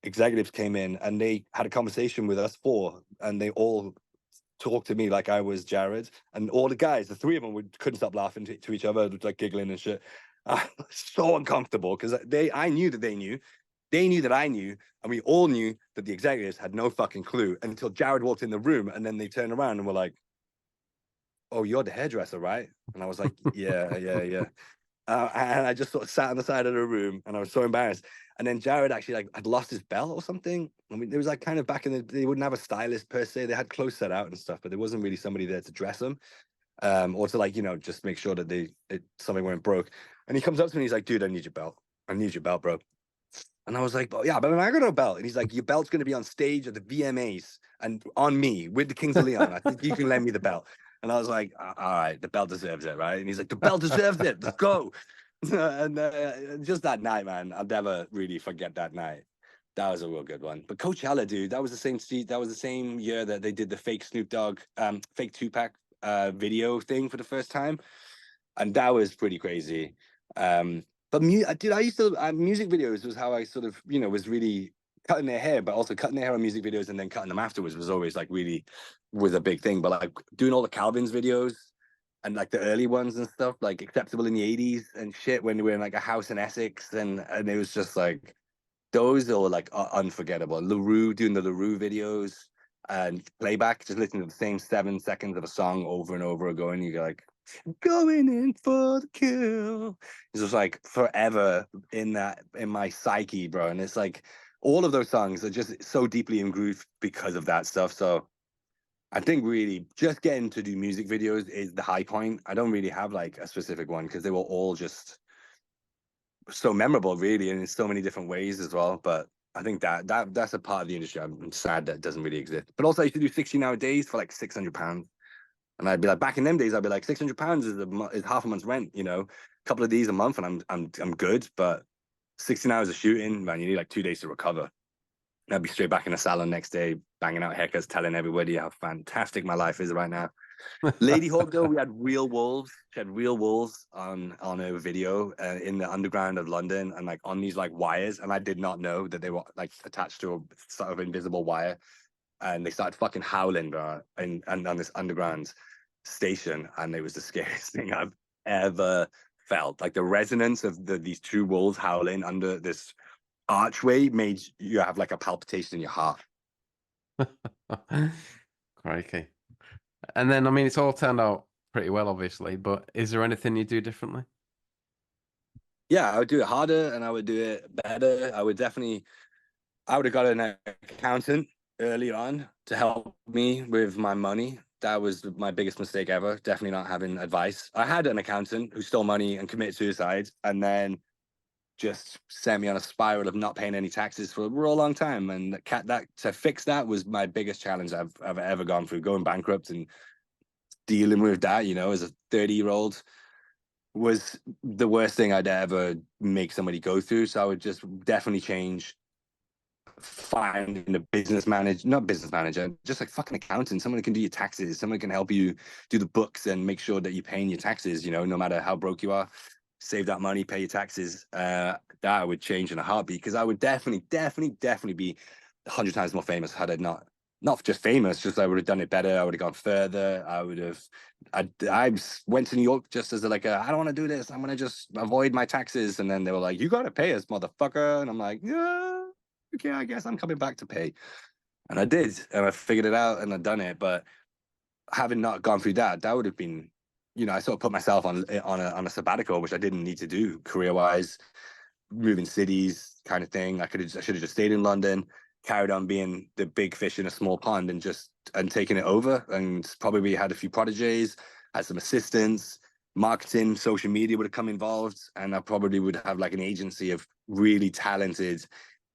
executives came in, and they had a conversation with us 4, and they all talked to me like I was Jared. And all the guys, the 3 of them, couldn't stop laughing to each other, like giggling and shit. I was so uncomfortable because I knew that they knew. They knew that I knew, and we all knew that the executives had no fucking clue until Jared walked in the room, and then they turned around and were like, "Oh, you're the hairdresser, right?" And I was like, "Yeah, yeah, yeah." And I just sort of sat on the side of the room, and I was so embarrassed. And then Jared actually like had lost his belt or something. I mean, it was like kind of back in the, they wouldn't have a stylist per se. They had clothes set out and stuff, but there wasn't really somebody there to dress them, or to like, you know, just make sure that something weren't broke. And he comes up to me and he's like, "Dude, I need your belt. I need your belt, bro." And I was like, "Oh, yeah, but I got no belt." And he's like, "Your belt's going to be on stage at the VMAs and on me with the Kings of Leon. I think you can lend me the belt." And I was like, "All right, the belt deserves it, right?" And he's like, "The belt deserves it. Let's go." And just that night, man, I'll never really forget that night. That was a real good one. But Coachella, dude, that was the same seat. That was the same year that they did the fake Snoop Dogg, fake Tupac video thing for the first time, and that was pretty crazy. But dude, I used to music videos was how I sort of, you know, was really cutting their hair, but also cutting their hair on music videos and then cutting them afterwards was always like really was a big thing. But like doing all the Calvin's videos and like the early ones and stuff, like Acceptable in the '80s and shit when we were in like a house in Essex, and it was just like those are like unforgettable. LaRue doing the LaRue videos and playback, just listening to the same 7 seconds of a song over and over again. You go like, "Going in for the kill." It's just like forever in my psyche, bro. And it's like all of those songs are just so deeply engraved because of that stuff. So I think really just getting to do music videos is the high point. I don't really have like a specific one because they were all just so memorable, really, and in so many different ways as well. But I think that's a part of the industry I'm sad that doesn't really exist. But also, I used to do 16-hour days for like £600, and I'd be like, back in them days, I'd be like, £600 is half a month's rent, you know, a couple of these a month, and I'm good. But 16 hours of shooting, man, you need like 2 days to recover. And I'd be straight back in the salon next day, banging out haircuts, telling everybody how fantastic my life is right now. Lady Hawk, though, we had real wolves. She had real wolves on a video in the underground of London, and like on these like wires. And I did not know that they were like attached to a sort of invisible wire. And they started fucking howling, bro, and on this underground station. And it was the scariest thing I've ever felt. Like the resonance of these two wolves howling under this archway made you have like a palpitation in your heart. Crikey. And then, I mean, it's all turned out pretty well, obviously, but is there anything you do differently? Yeah, I would do it harder and I would do it better. I would have got an accountant early on to help me with my money. That was my biggest mistake ever. Definitely not having advice. I had an accountant who stole money and committed suicide, and then just sent me on a spiral of not paying any taxes for a real long time. And that to fix that was my biggest challenge I've ever gone through. Going bankrupt and dealing with that, you know, as a 30-year-old was the worst thing I'd ever make somebody go through. So I would just definitely change finding a business manager, not business manager, just like fucking accountant, someone who can do your taxes, someone who can help you do the books and make sure that you're paying your taxes, you know, no matter how broke you are, save that money, pay your taxes. That would change in a heartbeat because I would definitely be 100 times more famous had I not just famous, just I would have done it better. I would have gone further. I went to New York just as I don't want to do this. I'm going to just avoid my taxes. And then they were like, "You got to pay us, motherfucker." And I'm like, "Yeah, okay, I guess I'm coming back to pay." And I did, and I figured it out and I'd done it. But having not gone through that, that would have been, you know, I sort of put myself on a sabbatical, which I didn't need to do career wise, moving cities kind of thing. I should have just stayed in London, carried on being the big fish in a small pond, and taken it over. And probably had a few proteges, had some assistants, marketing, social media would have come involved, and I probably would have like an agency of really talented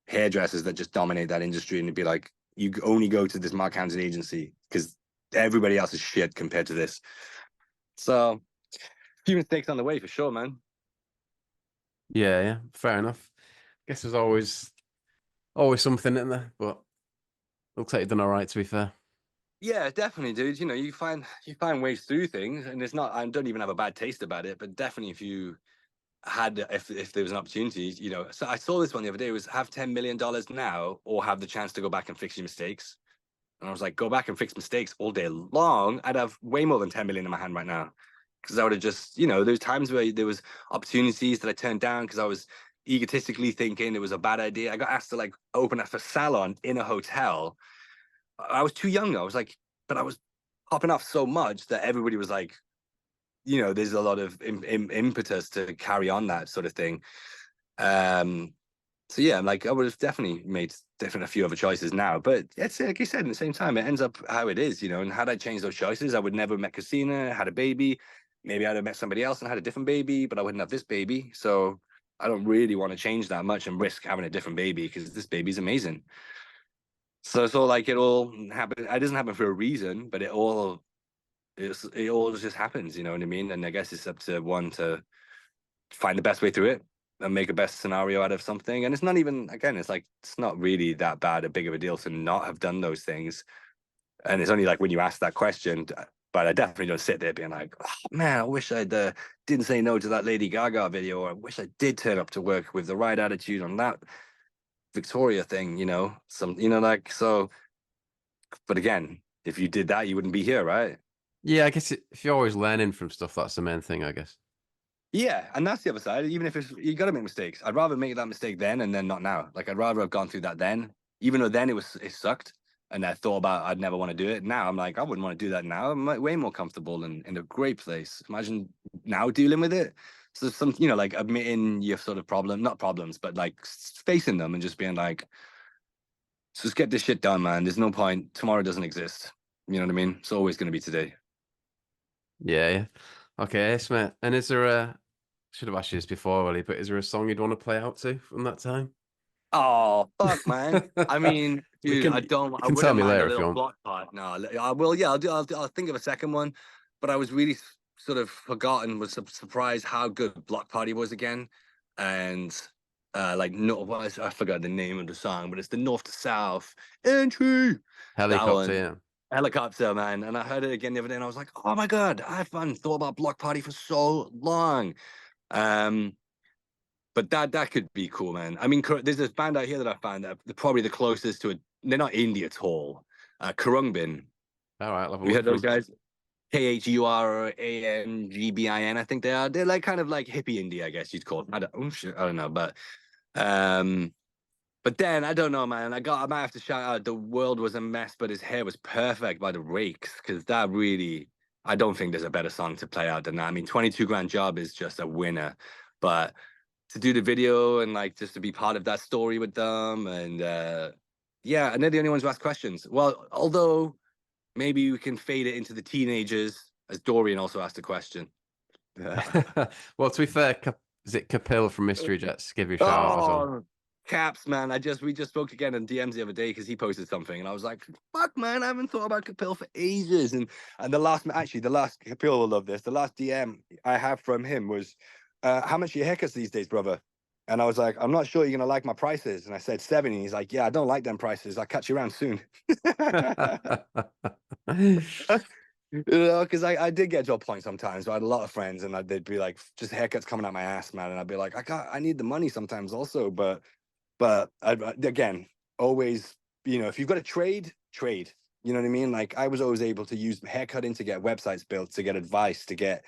hairdressers that just dominate that industry. And it'd be like, you only go to this Mark Hampton agency because everybody else is shit compared to this. So, a few mistakes on the way for sure, man. Yeah, fair enough. Guess there's always something in there, but looks like you've done all right, to be fair. Yeah, definitely, dude. You know, you find ways through things, and it's not. I don't even have a bad taste about it, but definitely, if there was an opportunity, you know. So I saw this one the other day. It was have $10 million now, or have the chance to go back and fix your mistakes. And I was like, go back and fix mistakes all day long. I'd have way more than 10 million in my hand right now, because I would have just, you know, there's times where there was opportunities that I turned down because I was egotistically thinking it was a bad idea. I got asked to like open up a salon in a hotel. I was too young. I was like, but I was popping off so much that everybody was like, there's a lot of impetus to carry on that sort of thing. So yeah, like I would have definitely made a few other choices now, but it's like you said, at the same time, it ends up how it is, And had I changed those choices, I would never have met Christina, had a baby. Maybe I'd have met somebody else and had a different baby, but I wouldn't have this baby. So I don't really want to change that much and risk having a different baby because this baby's amazing. So it's all like it all happen. It doesn't happen for a reason, but it all just happens. You know what I mean? And I guess it's up to one to find the best way through it and make a best scenario out of something. And it's not even, again, it's like, it's not really that bad, a big of a deal to not have done those things. And it's only like when you ask that question, but I definitely don't sit there being like, oh, man, I wish I'd didn't say no to that Lady Gaga video, or I wish I did turn up to work with the right attitude on that Victoria thing, like, so, but again, if you did that, you wouldn't be here, right? Yeah, I guess if you're always learning from stuff, that's the main thing, I guess. Yeah, and that's the other side. Even if you got to make mistakes, I'd rather make that mistake then and then not now. Like I'd rather have gone through that then, even though then it sucked, and I thought about I'd never want to do it. Now I'm like I wouldn't want to do that now. I'm like, way more comfortable and in a great place. Imagine now dealing with it. So some like admitting your sort of not problems, but like facing them and just being like, just get this shit done, man. There's no point. Tomorrow doesn't exist. You know what I mean? It's always going to be today. Yeah, yeah. Okay, yes, mate. And is there should have asked you this before, really, but is there a song you'd want to play out to from that time? Oh fuck, man! I mean, We dude, can you I can tell wouldn't me mind a later if you little want. block part. No, I will. Yeah, I'll think of a second one. But I was really sort of forgotten, was surprised how good Block Party was again, and like no, I forgot the name of the song, but it's the North to South entry. That Helicopter, one, yeah. Helicopter, man. And I heard it again the other day, and I was like, oh my god, I haven't thought about Block Party for so long. Um, but that could be cool, man. I mean, there's this band out here that I found that they're probably the closest to it. They're not indie at all. Kurungbin. All right, I'll have a Have you look heard for those him. guys? KHURANGBIN. I think they are. They're like kind of like hippie indie, I guess you'd call it. I don't know, um, but then I don't know, man. I might have to shout out "The World Was a Mess, But His Hair Was Perfect" by the Rakes, because that really, I don't think there's a better song to play out than that. I mean, 22 Grand Job is just a winner, but to do the video and like just to be part of that story with them, and yeah, and they're the only ones who ask questions. Well, although maybe we can fade it into the teenagers, as Dorian also asked a question. Well, to be fair, is it Capil from Mystery Jets? Give you a shout out as well. Oh, Caps, man. We just spoke again on DMs the other day because he posted something, and I was like, "Fuck, man, I haven't thought about Capil for ages." And the last Capil will love this. The last DM I have from him was, "How much are your haircuts these days, brother?" And I was like, "I'm not sure you're gonna like my prices." And I said 70. He's like, "Yeah, I don't like them prices. I'll catch you around soon." Because I did get to a point sometimes where I had a lot of friends and they'd be like, just haircuts coming out my ass, man. And I'd be like, I need the money sometimes also. But again, always, if you've got to trade. You know what I mean? Like I was always able to use haircutting to get websites built, to get advice, to get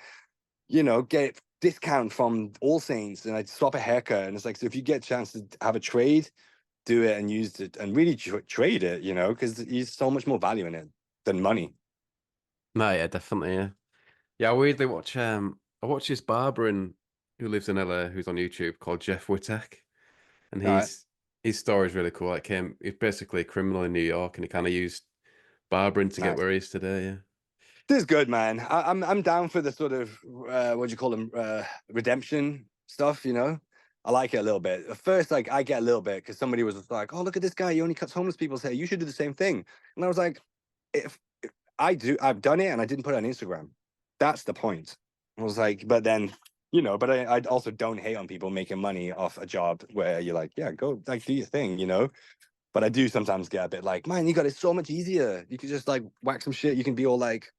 discount from All Saints, and I'd swap a haircut. And it's like, so if you get a chance to have a trade, do it and use it and really trade it, because there's so much more value in it than money. No, yeah, definitely, yeah. Yeah, I weirdly I watch this barber who lives in LA who's on YouTube called Jeff Wittek, and All right. his story is really cool. Like he's basically a criminal in New York, and he kind of used barbering to get Nice. where he is today. Yeah. This is good, man. I'm down for the sort of what do you call them, redemption stuff. I like it a little bit. At first, like I get a little bit because somebody was like, "Oh, look at this guy. He only cuts homeless people's hair. You should do the same thing." And I was like, if I've done it and I didn't put it on Instagram. That's the point. I was like, but then, but I also don't hate on people making money off a job where you're like, yeah, go like do your thing. But I do sometimes get a bit like, man, you got it so much easier. You could just like whack some shit. You can be all like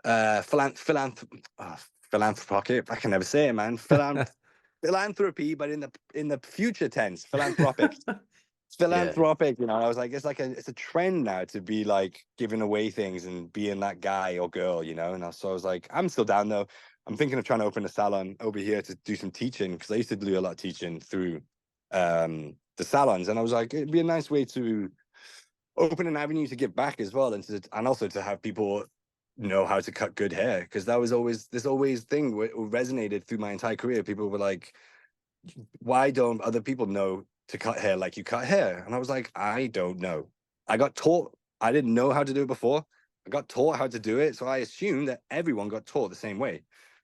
philanthropic. I can never say it, man. Philanthropy, but in the future tense, philanthropic. Yeah. Philanthropic. I was like, it's a trend now to be like giving away things and being that guy or girl. And so I was like, I'm still down though. I'm thinking of trying to open a salon over here to do some teaching, because I used to do a lot of teaching through the salons, and I was like, it'd be a nice way to open an avenue to give back as well, and also to have people know how to cut good hair, because that was always this thing where it resonated through my entire career. People were like, why don't other people know to cut hair like you cut hair? And I was like, I don't know. I got taught. I didn't know how to do it before. I got taught how to do it, so I assumed that everyone got taught the same way,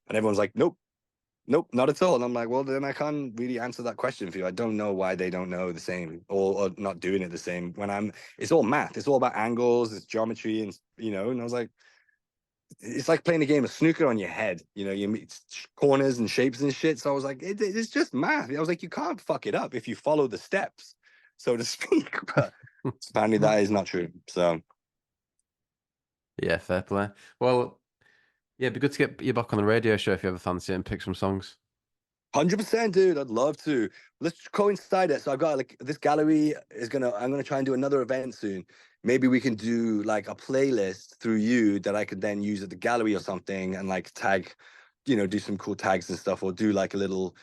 and everyone's like, nope. Nope, not at all. And I'm like, well, then I can't really answer that question for you. I don't know why they don't know the same, or not doing it the same. It's all math. It's all about angles, it's geometry, and And I was like, it's like playing a game of snooker on your head. You meet corners and shapes and shit. So I was like, it's just math. I was like, you can't fuck it up if you follow the steps, so to speak. But apparently that is not true. So Yeah, fair play. Well, yeah, it'd be good to get you back on the radio show if you ever fancy it and pick some songs. 100%, dude. I'd love to. Let's coincide it. So I've got like this gallery I'm gonna try and do another event soon. Maybe we can do like a playlist through you that I could then use at the gallery or something, and like tag, do some cool tags and stuff, or do like a little.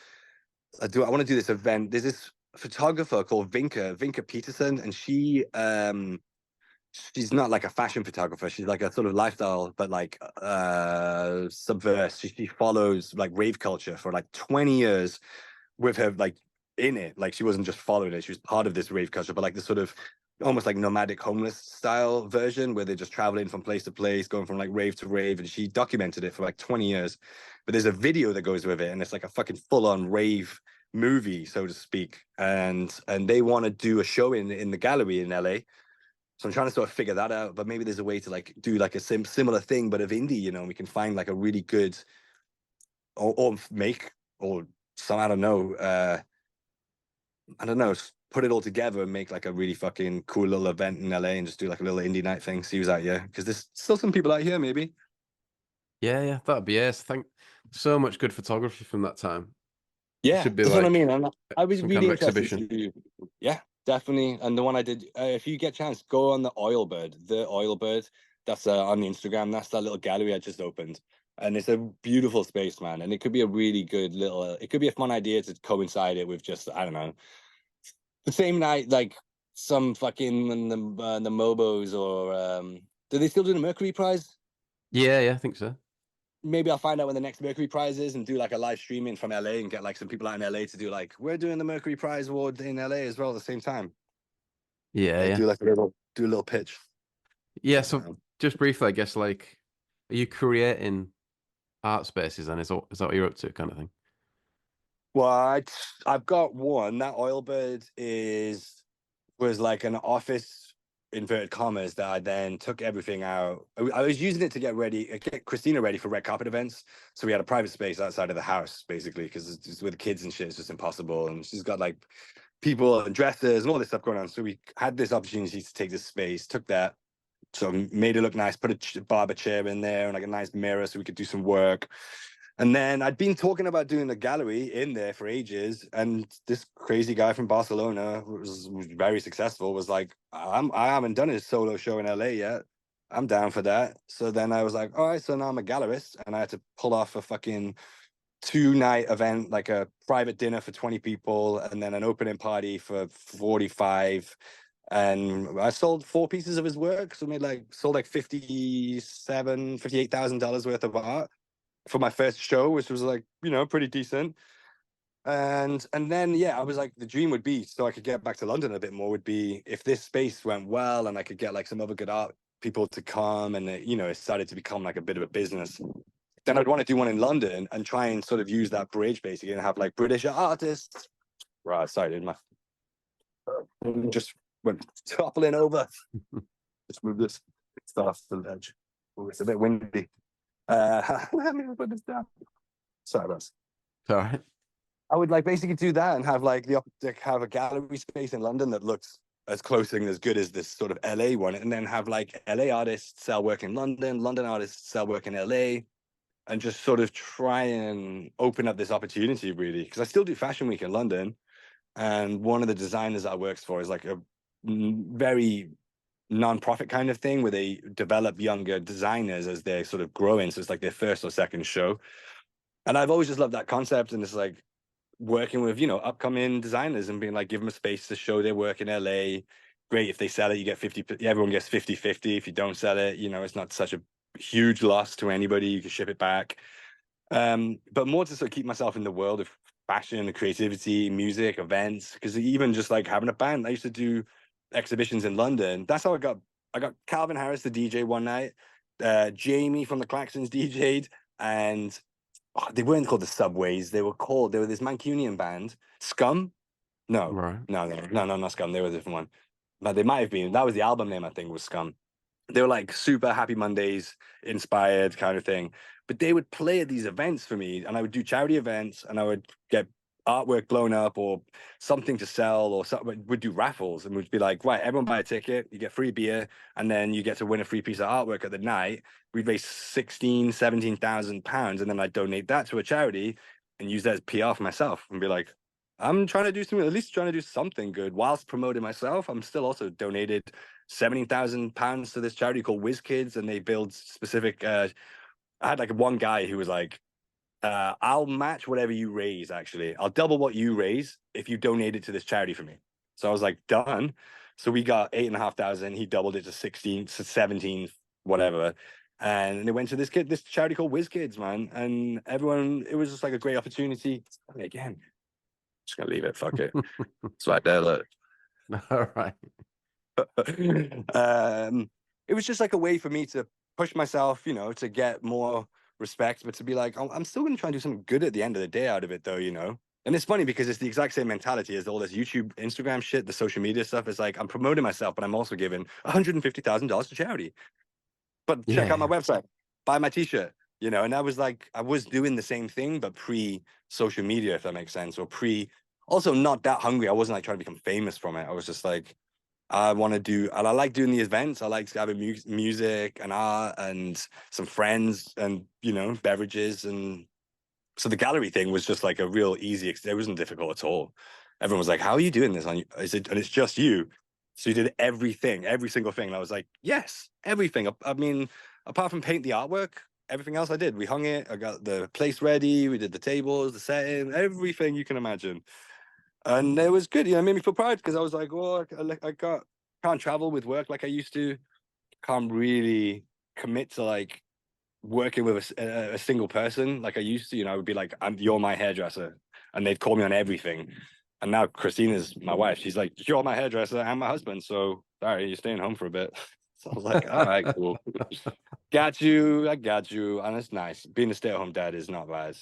I want to do this event. There's this photographer called Vinka Peterson, and she's not like a fashion photographer. She's like a sort of lifestyle, but like subverse. She follows like rave culture for like 20 years with her like in it. Like she wasn't just following it, she was part of this rave culture, but like this sort of almost like nomadic homeless style version where they're just traveling from place to place, going from like rave to rave. And she documented it for like 20 years. But there's a video that goes with it, and it's like a fucking full-on rave movie, so to speak. And they want to do a show in the gallery in LA. So I'm trying to sort of figure that out, but maybe there's a way to like do like a similar thing, but of indie, and we can find like a really good, or make, or some, I don't know, put it all together and make like a really fucking cool little event in LA, and just do like a little indie night thing, see who's out here, because there's still some people out here, maybe. Yeah, that'd be yes. Thank so much good photography from that time. It Yeah, should be that's what I mean. like And I was some kind really of interested exhibition. to, yeah, definitely. And the one I did, if you get a chance, go on the Oil Bird. That's on the Instagram. That's that little gallery I just opened. And it's a beautiful space, man. And it could be a really good little, it could be a fun idea to coincide it with just, I don't know, the same night, like some fucking the Mobos, or do they still do the Mercury Prize? Yeah, I think so. Maybe I'll find out when the next Mercury Prize is and do like a live streaming from LA, and get like some people out in LA to do like, we're doing the Mercury Prize Award in LA as well at the same time. Yeah. Do like a little pitch. Yeah, so just briefly, I guess like are you creating art spaces and is that what you're up to kind of thing? Well, I've got one. That Oilbird was like an office, inverted commas, that I then took everything out. I was using it to get Christina ready for red carpet events. So we had a private space outside of the house, basically, because it's with kids and shit, it's just impossible. And she's got like people and dressers and all this stuff going on. So we had this opportunity to take this space, took that, so made it look nice, put a barber chair in there and like a nice mirror so we could do some work. And then I'd been talking about doing a gallery in there for ages, and this crazy guy from Barcelona, who was very successful, was like, I haven't done a solo show in LA yet. I'm down for that. So then I was like, all right, so now I'm a gallerist, and I had to pull off a fucking 2-night event, like a private dinner for 20 people, and then an opening party for 45. And I sold 4 pieces of his work, so sold like $58,000 worth of art for my first show, which was like, pretty decent. And then yeah, I was like, the dream would be, so I could get back to London a bit more, would be if this space went well and I could get like some other good art people to come, and it started to become like a bit of a business, then I'd want to do one in London and try and sort of use that bridge basically, and have like British artists. Right, sorry, dude, my just went toppling over. Just move this stuff to the ledge. Oh, it's a bit windy. Let me put this down. Sorry, that's. All right. I would like basically do that and have like have a gallery space in London that looks as close and as good as this sort of LA one, and then have like LA artists sell work in London, London artists sell work in LA, and just sort of try and open up this opportunity, really, because I still do Fashion Week in London, and one of the designers that I works for is like a very non-profit kind of thing where they develop younger designers as they're sort of growing, so it's like their first or second show. And I've always just loved that concept. And it's like working with, upcoming designers and being like, give them a space to show their work in LA. Great. If they sell it, you get 50, everyone gets 50-50. If you don't sell it, it's not such a huge loss to anybody. You can ship it back. But more to sort of keep myself in the world of fashion, creativity, music, events. Because even just like having a band, I used to do exhibitions in London. That's how I got Calvin Harris, the DJ, one night. Jamie from the Claxons DJ'd, and they weren't called the Subways. They were this Mancunian band, Scum. No, Right. no, not Scum. They were a different one, but they might have been. That was the album name, I think, was Scum. They were like super Happy Mondays inspired kind of thing. But they would play at these events for me, and I would do charity events, and I would get artwork blown up or something to sell, or something. We'd do raffles, and we'd be like, right, everyone buy a ticket, you get free beer, and then you get to win a free piece of artwork at the night. We'd raise 17,000 pounds, and then I'd donate that to a charity and use that as PR for myself, and be like, I'm trying to do something, at least trying to do something good whilst promoting myself. I'm still also donated 17,000 pounds to this charity called Whiz Kids, and they build specific. I had like one guy who was like, "I'll match whatever you raise. Actually, I'll double what you raise if you donate it to this charity for me." So I was like, "Done." So we got 8,500. He doubled it to 16, to 17, whatever. And it went to this charity called Whiz Kids, man. And everyone, it was just like a great opportunity. Again, just gonna leave it. Fuck it. It's right there. Look. All right. It was just like a way for me to push myself, to get more respect, but to be like, I'm still going to try and do something good at the end of the day out of it, though. And it's funny because it's the exact same mentality as all this YouTube, Instagram shit, the social media stuff. Is like, I'm promoting myself, but I'm also giving $150,000 to charity. But check out my Yeah. website, buy my t-shirt, and I was like, I was doing the same thing, but pre-social media, if that makes sense, or also not that hungry. I wasn't like trying to become famous from it. I was just like, I want to do, and I like doing the events. I like having music and art and some friends and, beverages. And so the gallery thing was just like a real easy, it wasn't difficult at all. Everyone was like, how are you doing this? And it's just you. So you did everything, every single thing. And I was like, yes, everything. I mean, apart from paint the artwork, everything else I did. We hung it. I got the place ready. We did the tables, the setting, everything you can imagine. And it was good, it made me feel proud because I was like, oh, I can't travel with work like I used to. Can't really commit to like working with a single person like I used to. I would be like, you're my hairdresser, and they'd call me on everything. And now Christina's my wife. She's like, you're my hairdresser and my husband. So sorry, you're staying home for a bit. So I was like, all right, cool. Got you. I got you. And it's nice. Being a stay-at-home dad is not bad,